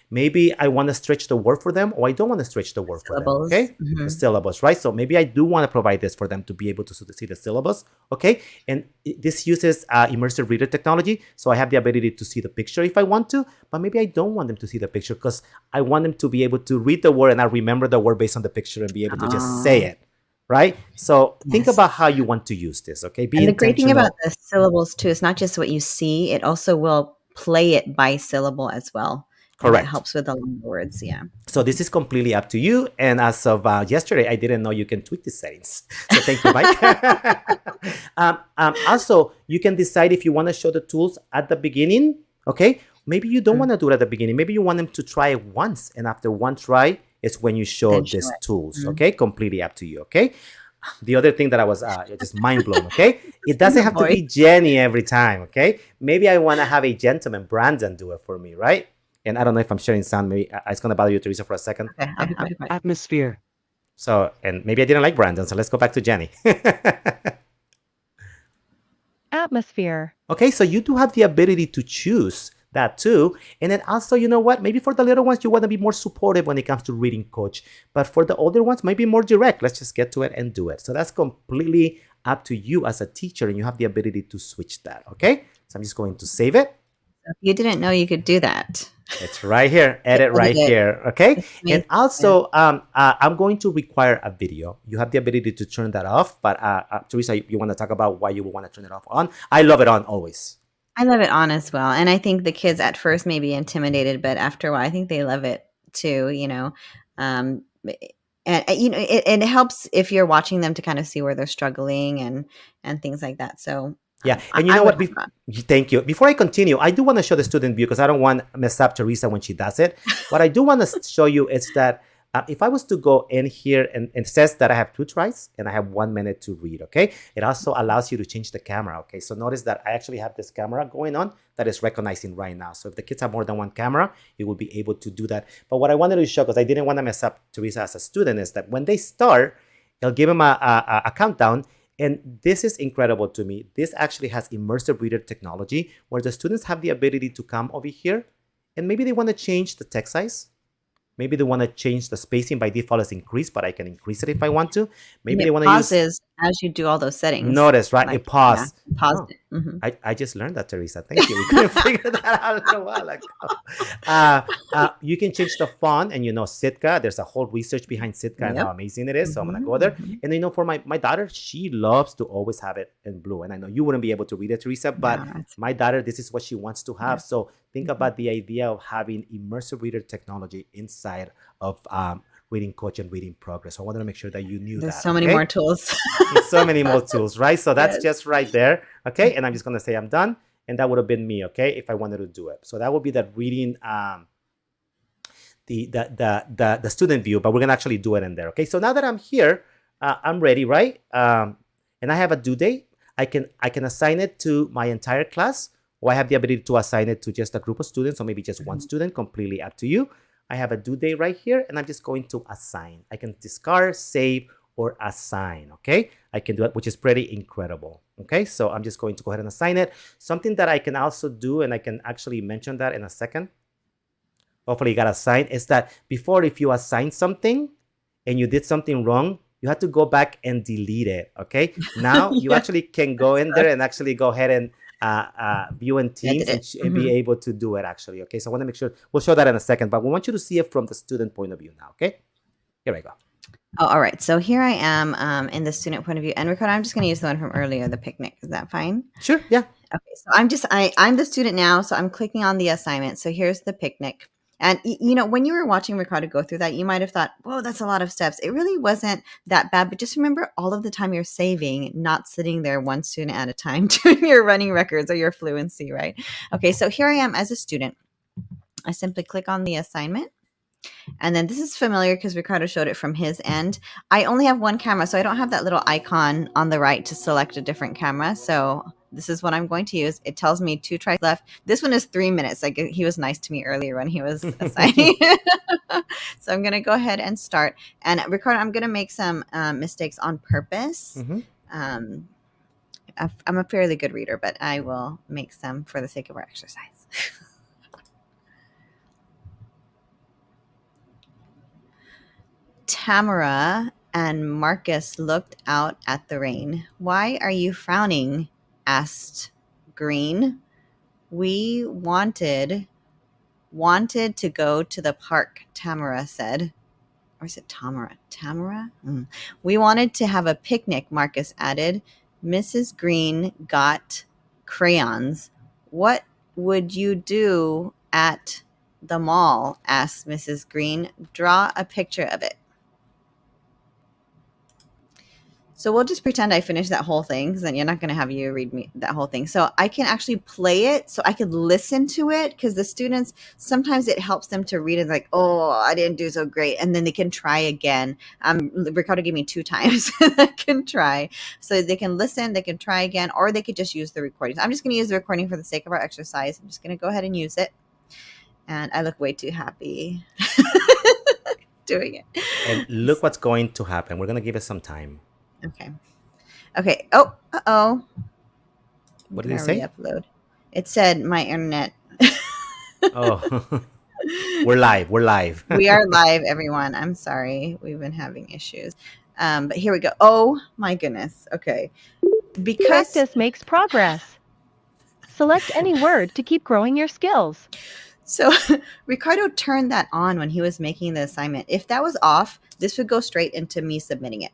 Maybe I want to stretch the word for them, or I don't want to stretch the word for them, okay? The syllabus, right? So maybe I do want to provide this for them to be able to see the syllabus, okay? And this uses immersive reader technology, so I have the ability to see the picture if I want to, but maybe I don't want them to see the picture because I want them to be able to read the word and I remember the word based on the picture and be able to just say it, right? So think about how you want to use this, okay? Be And the great thing intentional. about the syllables too, is not just what you see, it also will play it by syllable as well. Correct. It helps with the long words, yeah. So this is completely up to you. And as of yesterday, I didn't know you can tweak the settings. So thank you, Mike. Also, you can decide if you want to show the tools at the beginning, okay? Maybe you don't want to do it at the beginning. Maybe you want them to try it once. And after one try, it's when you show these tools, okay? Completely up to you, okay? The other thing that I was just mind blown, okay? It doesn't have to be Jenny every time, okay? Maybe I want to have a gentleman, Brandon, do it for me, right? And I don't know if I'm sharing sound. Maybe it's going to bother you, Teresa, for a second. Okay, I'll be quiet. Atmosphere. So, and maybe I didn't like Brandon, so let's go back to Jenny. Atmosphere. Okay, so you do have the ability to choose that too. And then also, you know what? Maybe for the little ones, you want to be more supportive when it comes to reading coach. But for the older ones, maybe more direct. Let's just get to it and do it. So that's completely up to you as a teacher, and you have the ability to switch that, okay? So I'm just going to save it. You didn't know you could do that. It's right here. Edit right here. Okay. And also, I'm going to require a video. You have the ability to turn that off. But Teresa, you want to talk about why you would want to turn it off on? I love it on always. I love it on as well. And I think the kids at first may be intimidated, but after a while, I think they love it too, and it helps if you're watching them to kind of see where they're struggling and things like that. So yeah, and you know what? Thank you. Before I continue, I do want to show the student view because I don't want to mess up Teresa when she does it. What I do want to show you is that if I was to go in here and it says that I have 2 tries and I have 1 minute to read, okay? It also allows you to change the camera, okay? So notice that I actually have this camera going on that is recognizing right now. So if the kids have more than 1 camera, you will be able to do that. But what I wanted to show, because I didn't want to mess up Teresa as a student, is that when they start, it'll give them a countdown. And this is incredible to me. This actually has immersive reader technology where the students have the ability to come over here and maybe they want to change the text size. Maybe they want to change the spacing. By default is increased, but I can increase it if I want to. Maybe And they it want to use, pauses as you do all those settings. notice, right? Like, It paused. paused Oh, it. Mhm. I just learned that, Teresa. Thank you. We couldn't figure that out a while ago. You can change the font, and Sitka. There's a whole research behind Sitka and how Yep. amazing it is. So I'm gonna go there. Mhm. And for my daughter, she loves to always have it in blue. And I know you wouldn't be able to read it, Teresa, but Yeah, it's- my daughter, this is what she wants to have. Yeah. So think Mhm. about the idea of having immersive reader technology inside of Reading Coach and Reading Progress. So I wanted to make sure that you knew There's that. so many okay? more tools. So many more tools, right? So that's Yes. just right there. Okay. And I'm just going to say I'm done. And that would have been me. Okay. If I wanted to do it. So that would be the reading, the student view, but we're going to actually do it in there. Okay. So now that I'm here, I'm ready, right? And I have a due date. I can assign it to my entire class, or I have the ability to assign it to just a group of students, or maybe just one student, completely up to you. I have a due date right here, and I'm just going to assign. I can discard, save, or assign, okay? I can do it, which is pretty incredible, okay? So I'm just going to go ahead and assign it. Something that I can also do, and I can actually mention that in a second, hopefully you got assigned, is that before, if you assign something and you did something wrong, you have to go back and delete it, okay? Now you Yeah. actually can go in there and actually go ahead and view in Teams Edit it. and be able to do it actually, okay? So I want to make sure, we'll show that in a second, but we want you to see it from the student point of view now, okay? Here I go. Oh, all right. So here I am in the student point of view. And Ricardo, I'm just going to use the one from earlier, the picnic. Is that fine? Sure, yeah. Okay. So I'm the student now. So I'm clicking on the assignment. So here's the picnic. And, when you were watching Ricardo go through that, you might have thought, whoa, that's a lot of steps. It really wasn't that bad. But just remember all of the time you're saving, not sitting there one student at a time doing your running records or your fluency, right? Okay. So here I am as a student. I simply click on the assignment. And then this is familiar because Ricardo showed it from his end. I only have one camera, so I don't have that little icon on the right to select a different camera. So this is what I'm going to use. It tells me 2 tries left. This one is 3 minutes. Like he was nice to me earlier when he was assigning. So I'm going to go ahead and start. And Ricardo, I'm going to make some mistakes on purpose. I'm a fairly good reader, but I will make some for the sake of our exercise. Tamara and Marcus looked out at the rain. "Why are you frowning?" asked Green. "We wanted to go to the park," Tamara said. Or is it Tamara? Tamara? "We wanted to have a picnic," Marcus added. Mrs. Green got crayons. "What would you do at the mall?" asked Mrs. Green. "Draw a picture of it." So we'll just pretend I finished that whole thing, because then you're not going to have you read me that whole thing. So I can actually play it so I could listen to it, because the students, sometimes it helps them to read it like, oh, I didn't do so great. And then they can try again. Ricardo gave me 2 times I can try. So they can listen, they can try again, or they could just use the recordings. I'm just going to use the recording for the sake of our exercise. I'm just going to go ahead and use it. And I look way too happy doing it. And look what's going to happen. We're going to give it some time. Okay. Oh, uh-oh. What did it say? Re-upload. It said my internet. Oh, we're live. We are live, everyone. I'm sorry. We've been having issues. But here we go. Oh my goodness. Okay. Because Practice makes progress. Select any word to keep growing your skills. so Ricardo turned that on when he was making the assignment. If that was off, this would go straight into me submitting it.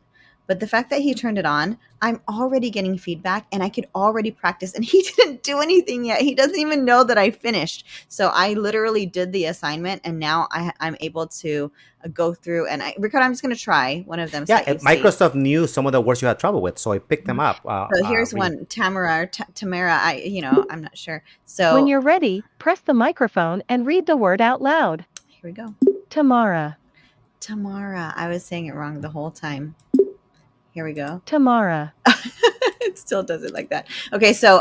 But the fact that he turned it on, I'm already getting feedback and I could already practice, and he didn't do anything yet. He doesn't even know that I finished. So I literally did the assignment, and now I'm able to go through and Ricardo, I'm just going to try one of them. Yeah, Microsoft knew some of the words you had trouble with, so I picked them up. So here's one, Tamara, Tamara, I'm not sure. So When you're ready, press the microphone and read the word out loud. Here we go. Tamara. Tamara. I was saying it wrong the whole time. Here we go. Tamara. It still does it like that. Okay, so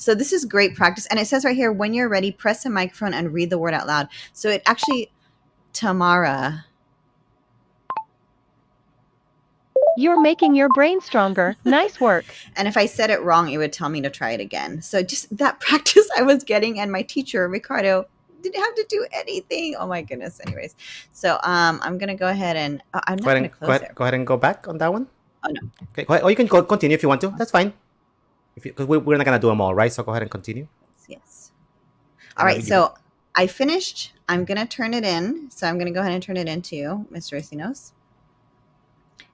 this is great practice. And it says right here, when you're ready, press the microphone and read the word out loud. So it actually, Tamara. You're making your brain stronger. Nice work. And if I said it wrong, it would tell me to try it again. So just that practice I was getting, and my teacher, Ricardo, didn't have to do anything. Oh my goodness. Anyways, so I'm gonna go ahead and I'm not gonna close it. Go ahead and go back on that one. Oh no. Okay, go ahead. Or you can continue if you want to. That's fine. Because we're not gonna do them all, right? So go ahead and continue. Yes. All right. So I finished. I'm gonna turn it in. So I'm gonna go ahead and turn it into you, Mr. Racino's.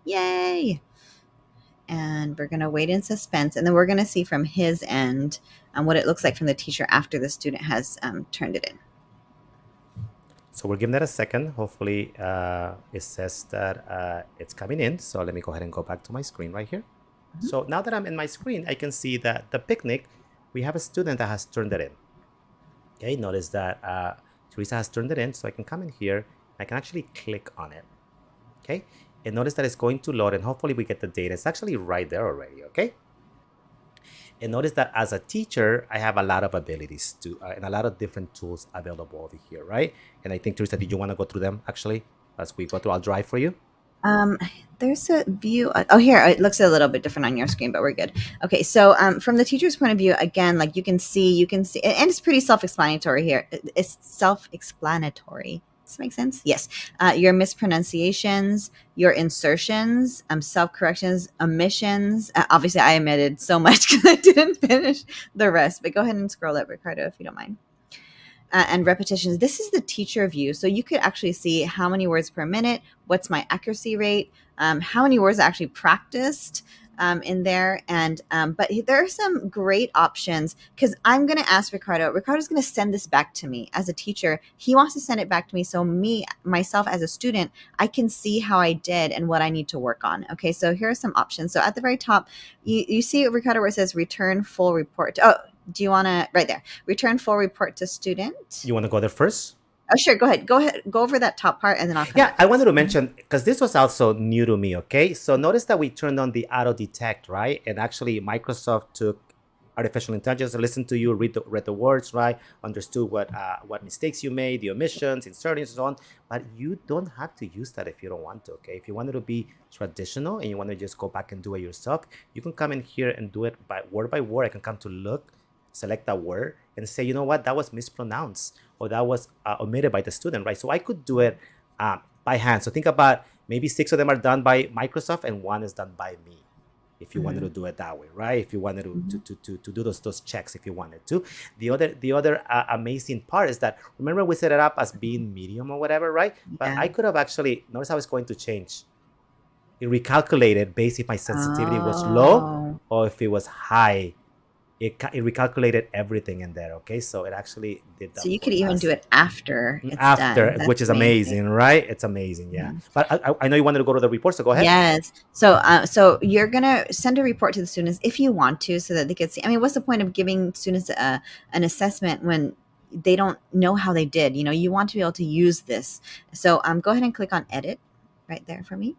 Yay! And we're gonna wait in suspense, and then we're gonna see from his end what it looks like from the teacher after the student has turned it in. So we're giving that a second. Hopefully, it says that it's coming in. So let me go ahead and go back to my screen right here. So now that I'm in my screen, I can see that the picnic, we have a student that has turned it in. Okay, notice that Teresa has turned it in, so I can come in here. I can actually click on it. Okay, and notice that it's going to load, and hopefully we get the data. It's actually right there already. Okay, and notice that as a teacher, I have a lot of abilities to and a lot of different tools available over here, right? And I think, Teresa, did you want to go through them actually as we go through? I'll drive for you. There's a view. Oh, here it looks a little bit different on your screen, but we're good. Okay, so from the teacher's point of view, again, like you can see, and it's pretty self-explanatory here. It's self-explanatory. Does that make sense? Yes. Your mispronunciations, your insertions, self-corrections, omissions. Obviously, I omitted so much because I didn't finish the rest. But go ahead and scroll up, Ricardo, if you don't mind. And repetitions. This is the teacher view. So you could actually see how many words per minute, what's my accuracy rate, how many words I actually practiced in there. And but there are some great options because I'm going to ask Ricardo. Ricardo's going to send this back to me as a teacher. He wants to send it back to me. So myself as a student, I can see how I did and what I need to work on. Okay, so here are some options. So at the very top, you see, Ricardo, where it says return full report. Oh, do you want to, right there, return full report to student? You want to go there first? Oh, sure. Go ahead. Go over that top part and then I'll come back. I wanted to mention, because this was also new to me, okay? So notice that we turned on the auto detect, right? And actually Microsoft took artificial intelligence, listened to you, read the words, right? Understood what mistakes you made, the omissions, insertions, and so on. But you don't have to use that if you don't want to, okay? If you wanted to be traditional and you want to just go back and do it yourself, you can come in here and do it by word. I can come to look, select that word and say, you know what, that was mispronounced or that was omitted by the student, right? So I could do it by hand. So think about maybe 6 of them are done by Microsoft and 1 is done by me. If you wanted to do it that way, right? If you wanted to do those checks, if you wanted to. The other amazing part is that, remember we set it up as being medium or whatever, right? But I could have actually, notice how it's going to change. It recalculated based if my sensitivity was low or if it was high. It recalculated everything in there, okay? So it actually did that. So you could even do it after it's done. Which is amazing, right? It's amazing, yeah. But I know you wanted to go to the report, so go ahead. Yes. So you're going to send a report to the students if you want to so that they could see. I mean, what's the point of giving students an assessment when they don't know how they did? You know, you want to be able to use this. So go ahead and click on edit right there for me.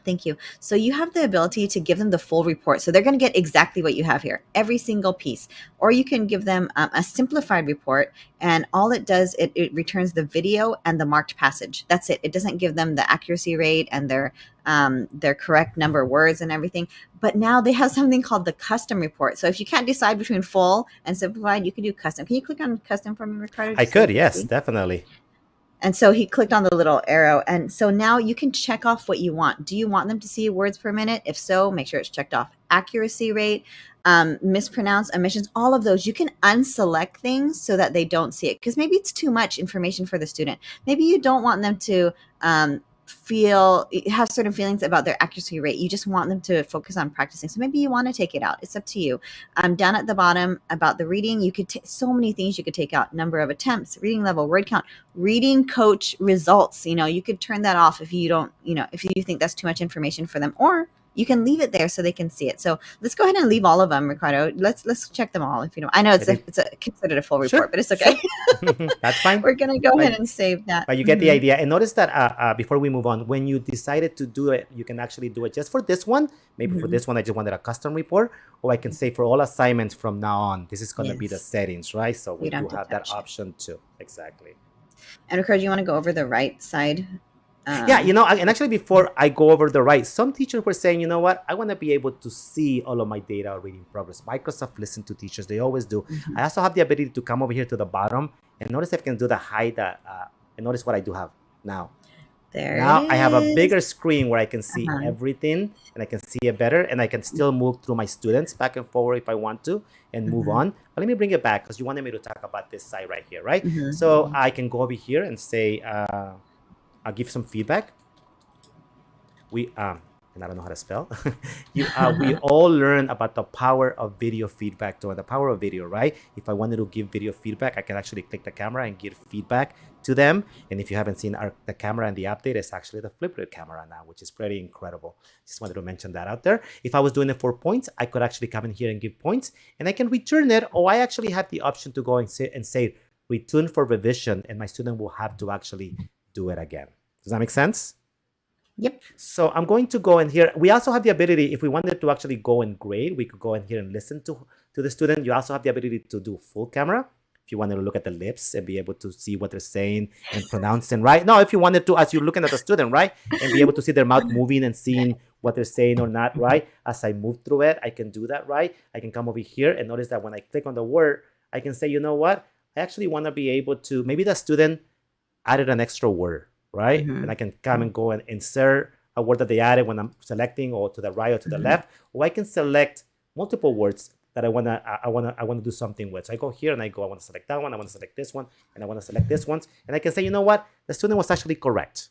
Thank you. So you have the ability to give them the full report. So they're going to get exactly what you have here, every single piece. Or you can give them a simplified report, and all it does, it returns the video and the marked passage. That's it. It doesn't give them the accuracy rate and their correct number of words and everything. But now they have something called the custom report. So if you can't decide between full and simplified, you can do custom. Can you click on custom for me, Ricardo? I could, yes, definitely. And so he clicked on the little arrow. And so now you can check off what you want. Do you want them to see words per minute? If so, make sure it's checked off. Accuracy rate, mispronounced, omissions, all of those. You can unselect things so that they don't see it. Because maybe it's too much information for the student. Maybe you don't want them to have certain feelings about their accuracy rate. You just want them to focus on practicing. So maybe you want to take it out. It's up to you. Down at the bottom about the reading, you could so many things you could take out. Number of attempts, reading level, word count, reading coach results. You know, you could turn that off if you don't, if you think that's too much information for them, or you can leave it there so they can see it. So let's go ahead and leave all of them, Ricardo. Let's check them all if you don't. I know it's considered a full report, but it's okay. Sure. That's fine. We're gonna go ahead and save that. But you get the idea. And notice that before we move on, when you decided to do it, you can actually do it just for this one. Maybe for this one, I just wanted a custom report, or I can say for all assignments from now on, this is going to be the settings, right? So we do have that option too. Exactly. And Ricardo, you want to go over the right side Yeah, and actually before I go over the right, some teachers were saying, you know what, I want to be able to see all of my data or reading progress. Microsoft listen to teachers, they always do. I also have the ability to come over here to the bottom and notice if I can do the hide, and notice what I do have now. There it Now I have a is. bigger screen where I can see Uh-huh. everything and I can see it better, and I can still move through my students back and forward if I want to and move on. But let me bring it back because you wanted me to talk about this side right here, right? So I can go over here and say, I'll give some feedback. And I don't know how to spell. We all learn about the power of video feedback, the power of video, right? If I wanted to give video feedback, I can actually click the camera and give feedback to them. And if you haven't seen the camera and the update, it's actually the flip camera now, which is pretty incredible. Just wanted to mention that out there. If I was doing it for points, I could actually come in here and give points, and I can return it. Or I actually have the option to go and say return for revision, and my student will have to actually do it again. Does that make sense? Yep. So I'm going to go in here. We also have the ability, if we wanted to actually go and grade, we could go in here and listen to the student. You also have the ability to do full camera. If you wanted to look at the lips and be able to see what they're saying and pronouncing, right? No, if you wanted to, as you're looking at the student, right? And be able to see their mouth moving and seeing what they're saying or not, right? As I move through it, I can do that, right? I can come over here and notice that when I click on the word, I can say, you know what? I actually want to be able to, maybe the student added an extra word, right? And I can come and go and insert a word that they added when I'm selecting, or to the right or to the left, or I can select multiple words that I wanna do something with. So I go here and I want to select that one, I want to select this one, and I want to select this one, and I can say, you know what, the student was actually correct.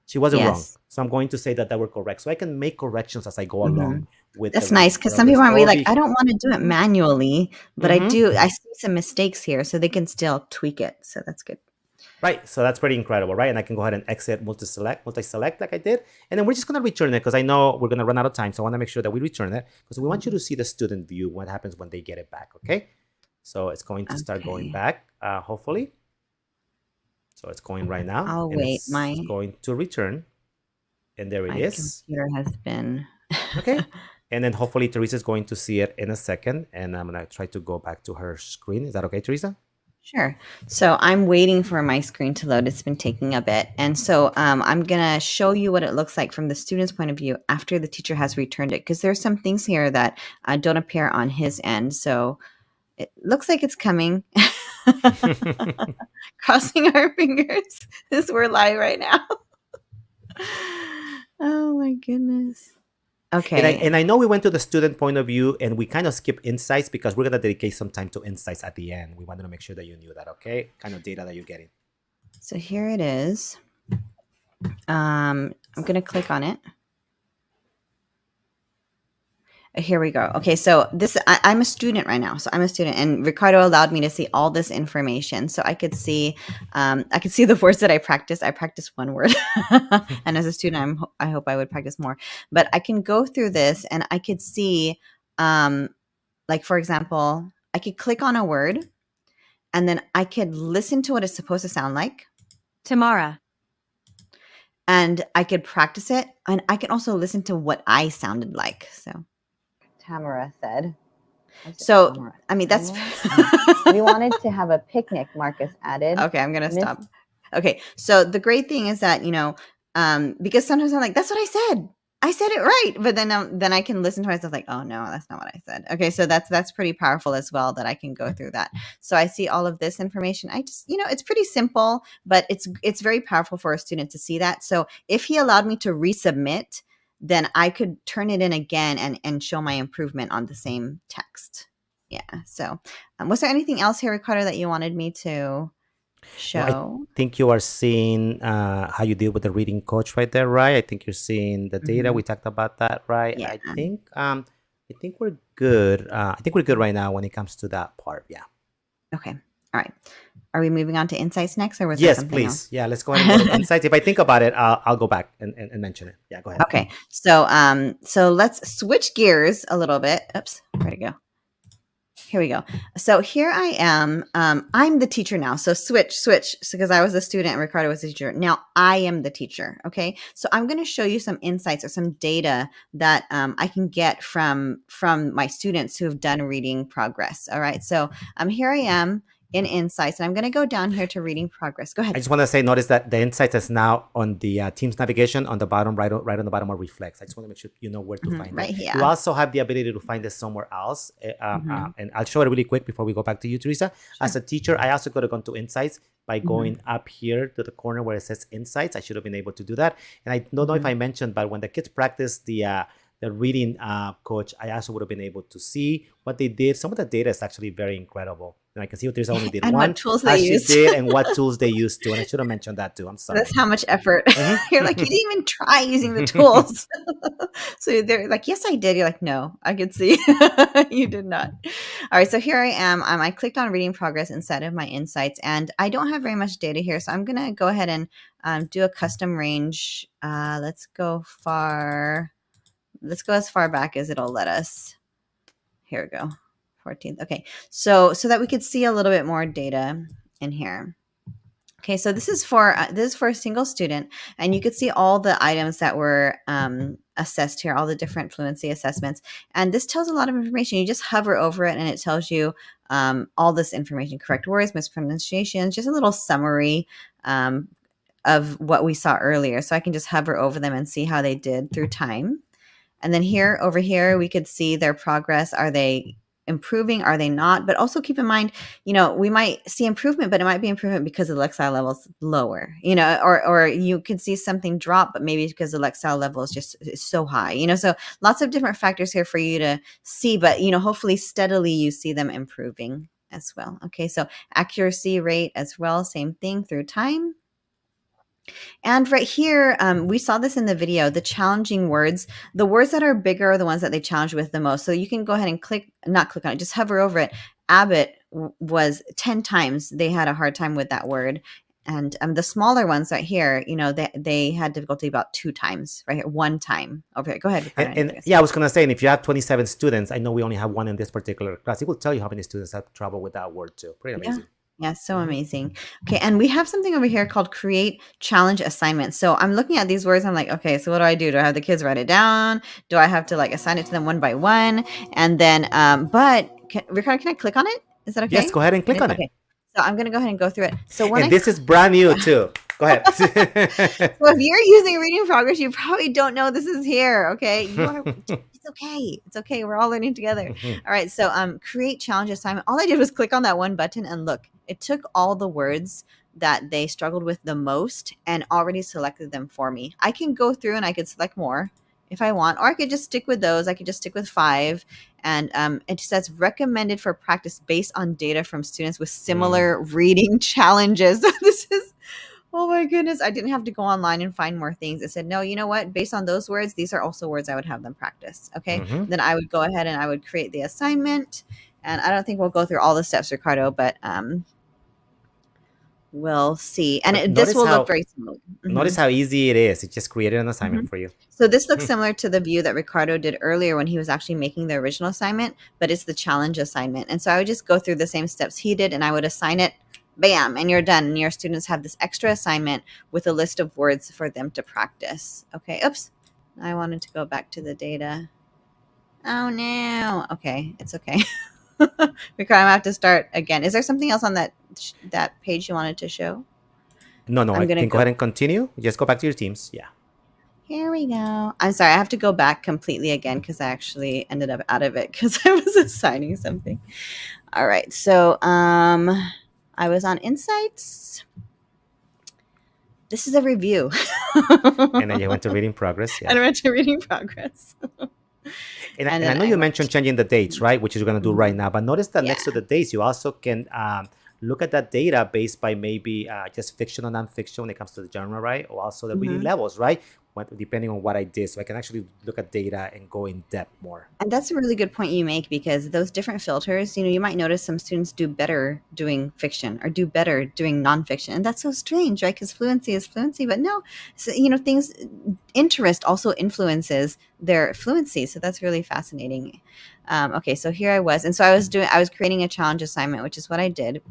She wasn't wrong. So I'm going to say that were correct. So I can make corrections as I go along with. That's nice, because some people are really like, I don't want to do it manually, but I see some mistakes here, so they can still tweak it. So that's good. Right, so that's pretty incredible, right? And I can go ahead and exit multi-select like I did. And then we're just going to return it because I know we're going to run out of time. So I want to make sure that we return it because we want you to see the student view, what happens when they get it back, okay? So it's going to start going back, hopefully. So it's going right now. I'll wait. It's going to return. And there it is. My computer has been... Okay. And then hopefully Teresa's going to see it in a second. And I'm going to try to go back to her screen. Is that okay, Teresa? Sure. So I'm waiting for my screen to load. It's been taking a bit. And so I'm going to show you what it looks like from the student's point of view after the teacher has returned it, because there's some things here that don't appear on his end. So it looks like it's coming. Crossing our fingers as we're live right now. Oh my goodness. Okay. And I know we went to the student point of view and we kind of skip insights because we're going to dedicate some time to insights at the end. We wanted to make sure that you knew that, okay? Kind of data that you're getting. So here it is. I'm going to click on it. Here we go. Okay, so I'm a student right now. So I'm a student, and Ricardo allowed me to see all this information. So I could see the words that I practice. I practice one word, and as a student, I hope I would practice more. But I can go through this, and I could see, like for example, I could click on a word, and then I could listen to what it's supposed to sound like. Tamara. And I could practice it, and I can also listen to what I sounded like. So. Tamara said. So, Tamara? I mean, that's... We wanted to have a picnic, Marcus added. Okay, I'm going to stop. Okay, so the great thing is that, because sometimes I'm like, that's what I said. I said it right. But then I can listen to myself like, oh, no, that's not what I said. Okay, so that's pretty powerful as well that I can go through that. So I see all of this information. I just, it's pretty simple, but it's very powerful for a student to see that. So if he allowed me to resubmit, then I could turn it in again and show my improvement on the same text. Yeah. So was there anything else here, Ricardo, that you wanted me to show? Well, I think you are seeing how you deal with the reading coach right there, right? I think you're seeing the data. We talked about that, right? Yeah. I think we're good. I think we're good right now when it comes to that part. Yeah. Okay. All right. Are we moving on to insights next, or was yes, there something please. else? Yeah, let's go ahead and go to insights. If I think about it, I'll go back and mention it. Yeah, go ahead. Okay. So let's switch gears a little bit. Oops, where'd it go? Here we go. So here I am. I'm the teacher now. So switch, because I was a student and Ricardo was the teacher. Now I am the teacher. Okay. So I'm going to show you some insights or some data that I can get from my students who have done reading progress. All right. So here I am in Insights. And I'm going to go down here to reading progress. Go I ahead. just want to say, notice that the insights is now on the Teams navigation on the bottom, right on the bottom of reflects. I just want to make sure you know where to find Right it. here. You also have the ability to find it somewhere else. And I'll show it really quick before we go back to you, Teresa. As a teacher, I also got to go to Insights by going up here to the corner where it says Insights. I should have been able to do that. And I don't know if I mentioned, but when the kids practice the reading coach, I also would have been able to see what they did. Some of the data is actually very incredible. And I can see what Teresa only did And one, what tools how they she used. did, and what tools they used to. And I should have mentioned that too. I'm sorry. That's how much effort. You're like, you didn't even try using the tools. So they're like, yes, I did. You're like, no, I could see you did not. All right, so here I am. I clicked on reading progress inside of my Insights, and I don't have very much data here. So I'm going to go ahead and do a custom range. Let's go as far back as it'll let us. Here we go. 14th. Okay. So that we could see a little bit more data in here. Okay, so this is for a single student, and you could see all the items that were assessed here, all the different fluency assessments, and this tells a lot of information. You just hover over it, and it tells you all this information: correct words, mispronunciations, just a little summary of what we saw earlier. So I can just hover over them and see how they did through time. And then over here, we could see their progress. Are they improving? Are they not? But also keep in mind, we might see improvement, but it might be improvement because the Lexile level is lower, or you could see something drop, but maybe because the Lexile level is so high, so lots of different factors here for you to see, but, hopefully steadily you see them improving as well. Okay. So accuracy rate as well, same thing through time. And right here, we saw this in the video, the challenging words, the words that are bigger are the ones that they challenge with the most. So you can go ahead and not click on it, just hover over it. Abbott was 10 times. They had a hard time with that word. And the smaller ones right here, they had difficulty about 2 times, right here, 1 time over here. Go ahead, Ricardo. And yeah, I was going to say, and if you have 27 students, I know we only have 1 in this particular class. It will tell you how many students have trouble with that word too. Pretty amazing. Yeah, so amazing. Okay, and we have something over here called create challenge assignments. So I'm looking at these words. I'm like, okay, so what do I do? Do I have the kids write it down? Do I have to assign it to them one by one? And then, Ricardo, can I click on it? Is that okay? Yes, go ahead and click on it. So I'm going to go ahead and go through it. So this is brand new too. Go ahead. So if you're using reading progress, you probably don't know this is here. Okay, it's okay. It's okay. We're all learning together. All right. So create challenge assignment. All I did was click on that one button, and look, it took all the words that they struggled with the most and already selected them for me. I can go through and I could select more if I want, or I could just stick with those. I could just stick with 5. And it says recommended for practice based on data from students with similar reading challenges. This is, oh my goodness. I didn't have to go online and find more things. It said, no, you know what? Based on those words, these are also words I would have them practice. Okay. Then I would go ahead and I would create the assignment. And I don't think we'll go through all the steps, Ricardo, but we'll see. And this will look very similar. Notice how easy it is. It just created an assignment for you. So this looks similar to the view that Ricardo did earlier when he was actually making the original assignment, but it's the challenge assignment. And so I would just go through the same steps he did, and I would assign it, bam, and you're done. And your students have this extra assignment with a list of words for them to practice. Okay, oops. I wanted to go back to the data. Oh, no. Okay, it's okay. Ricardo, I'm going to have to start again. Is there something else on that page you wanted to show? No, I can go ahead and continue. Just go back to your Teams. Yeah. Here we go. I'm sorry, I have to go back completely again because I actually ended up out of it because I was assigning something. All right, so I was on Insights. This is a review. And then you went to reading progress. Yeah. And I went to reading progress. And I know you mentioned changing the dates, right? Which you're going to do right now. But notice that next to the dates, you also can look at that data based by maybe just fiction or nonfiction when it comes to the genre, right? Or also the reading levels, right? Depending on what I did. So I can actually look at data and go in depth more. And that's a really good point you make, because those different filters, you might notice some students do better doing fiction or do better doing nonfiction. And that's so strange, right? Because fluency is fluency, but no, so, interest also influences their fluency. So that's really fascinating. Okay, so here I was. And so I was creating a challenge assignment, which is what I did.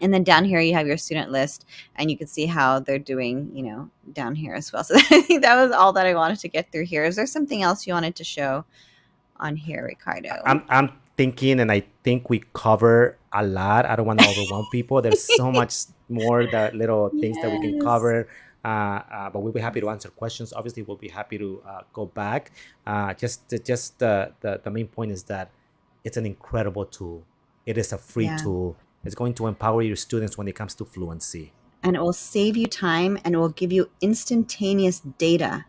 And then down here, you have your student list, and you can see how they're doing, down here as well. So I think that was all that I wanted to get through here. Is there something else you wanted to show on here, Ricardo? thinking, and I think we cover a lot. I don't want to overwhelm people. There's so much more that little things that we can Yes. cover. But we'll be happy to answer questions. Obviously, we'll be happy to go back. Just the main point is that it's an incredible tool. It is a free Yeah. tool. It's going to empower your students when it comes to fluency. And it will save you time, and it will give you instantaneous data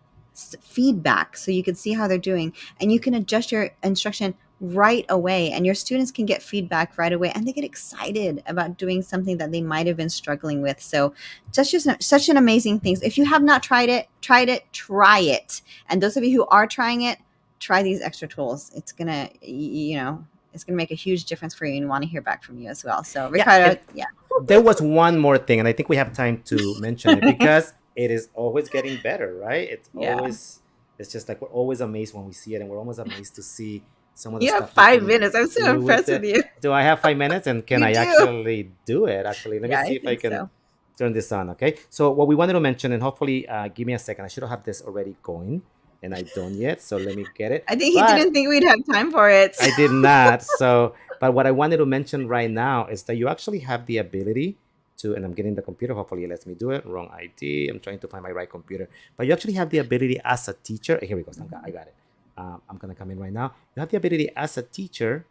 feedback, so you can see how they're doing, and you can adjust your instruction right away, and your students can get feedback right away, and they get excited about doing something that they might have been struggling with. So that's just such an amazing thing. If you have not tried it, try it. And those of you who are trying it, try these extra tools. It's gonna, it's gonna make a huge difference for you, and want to hear back from you as well. So Ricardo, yeah. There was one more thing, and I think we have time to mention it because it is always getting better, right? It's Yeah. always, it's just like we're always amazed when we see it, and we're almost amazed to see some of the You stuff. have 5 can minutes. I'm so do impressed it. with you. Do I have 5 minutes? And can You I do. actually do it? Actually, let me Yeah, see I if I think can so. turn this on, okay? So what we wanted to mention, and hopefully, give me a second. I should have this already going, and I don't yet, so let me get it. I think he But didn't think we'd have time for it. I did not. So, but what I wanted to mention right now is that you actually have the ability to, and I'm getting the computer, hopefully it lets me do it. Wrong ID. I'm trying to find my right computer. But you actually have the ability as a teacher. Here we go. I got it. I'm going to come in right now. You have the ability as a teacher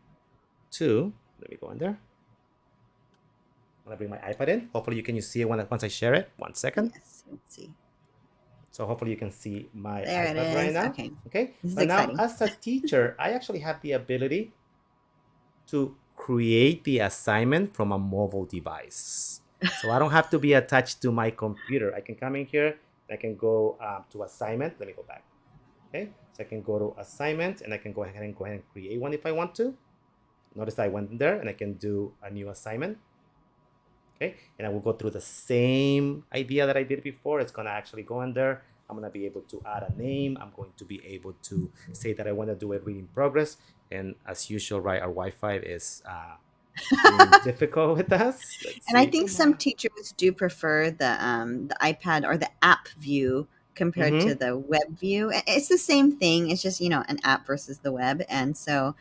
to, let me go in there. I'm going to bring my iPad in. Hopefully you can see it once I share it. 1 second. Yes, let's see. So hopefully you can see my There it iPad right is. now. Okay. This is But now exciting. as a teacher, I actually have the ability to create the assignment from a mobile device. So I don't have to be attached to my computer. I can come in here. I can go to assignment. Let me go back. Okay. So I can go to assignment, and I can go ahead and create one if I want to. Notice I went there, and I can do a new assignment. Okay, and I will go through the same idea that I did before. It's gonna actually go in there. I'm gonna be able to add a name. I'm going to be able to say that I want to do a reading progress. And as usual, right, our Wi-Fi is being difficult with us. And I think some teachers do prefer the iPad or the app view compared to the web view. It's the same thing. It's just, an app versus the web. And so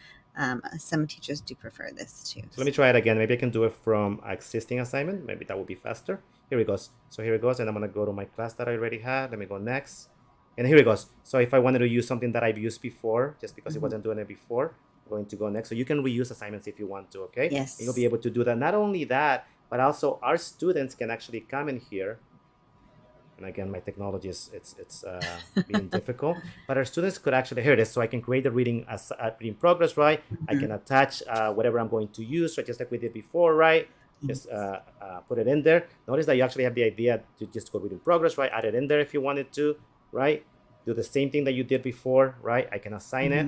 some teachers do prefer this too. So let me try it again. Maybe I can do it from existing assignment. Maybe that will be faster. Here it goes. So here it goes. And I'm going to go to my class that I already had. Let me go next. And here it goes. So if I wanted to use something that I've used before, just because it wasn't doing it before, I'm going to go next. So you can reuse assignments if you want to, okay? Yes. And you'll be able to do that. Not only that, but also our students can actually come in here. And again, my technology is it's being difficult. But our students could actually, here it is. So I can create the reading as reading progress, right? I can attach whatever I'm going to use, right? Just like we did before, right? Just put it in there. Notice that you actually have the idea to just go reading progress, right? Add it in there if you wanted to, right? Do the same thing that you did before, right? I can assign it.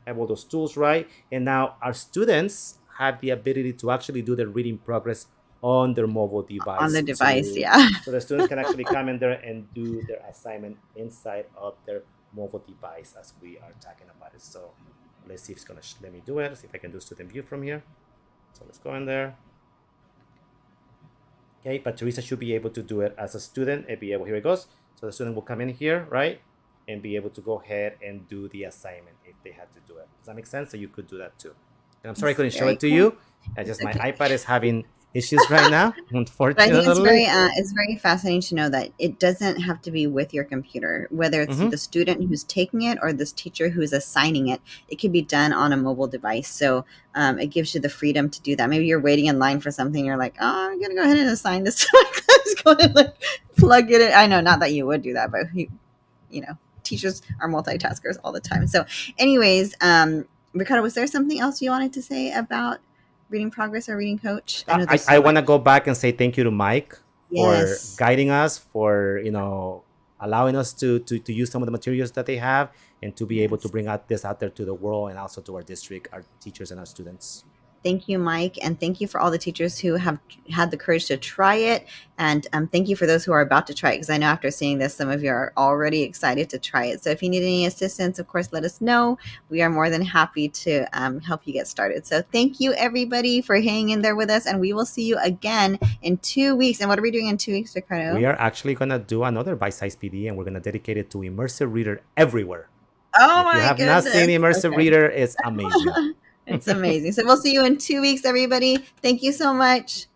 Have all those tools, right? And now our students have the ability to actually do the reading progress on their mobile device. On the device, yeah. So the students can actually come in there and do their assignment inside of their mobile device as we are talking about it. So let's see if it's going to let me do it. Let's see if I can do student view from here. So let's go in there. Okay, but Teresa should be able to do it as a student and be able, here it goes. So the student will come in here, right? And be able to go ahead and do the assignment if they had to do it. Does that make sense? So you could do that too. And I'm sorry I couldn't show it to you. I just, my iPad is having issues right now, unfortunately. But I think it's very fascinating to know that it doesn't have to be with your computer, whether it's the student who's taking it or this teacher who's assigning it. It can be done on a mobile device. So it gives you the freedom to do that. Maybe you're waiting in line for something. You're like, oh, I'm gonna go ahead and assign this to my class. Go ahead and plug it in. I know, not that you would do that, but teachers are multitaskers all the time. So, anyways, Ricardo, was there something else you wanted to say about Reading Progress or Reading Coach? I want to go back and say thank you to Mike for Yes. guiding us, for allowing us to use some of the materials that they have and to be able to bring this out there to the world and also to our district, our teachers and our students. Thank you, Mike, and thank you for all the teachers who have had the courage to try it, and thank you for those who are about to try it, because I know after seeing this, some of you are already excited to try it. So if you need any assistance, of course, let us know. We are more than happy to help you get started. So thank you, everybody, for hanging in there with us, and we will see you again in 2 weeks. And what are we doing in 2 weeks, Ricardo? We are actually going to do another bite-sized PD, and we're going to dedicate it to immersive reader everywhere. Oh If my you have goodness. not seen immersive Okay. reader, it's amazing. It's amazing. So we'll see you in 2 weeks, everybody. Thank you so much.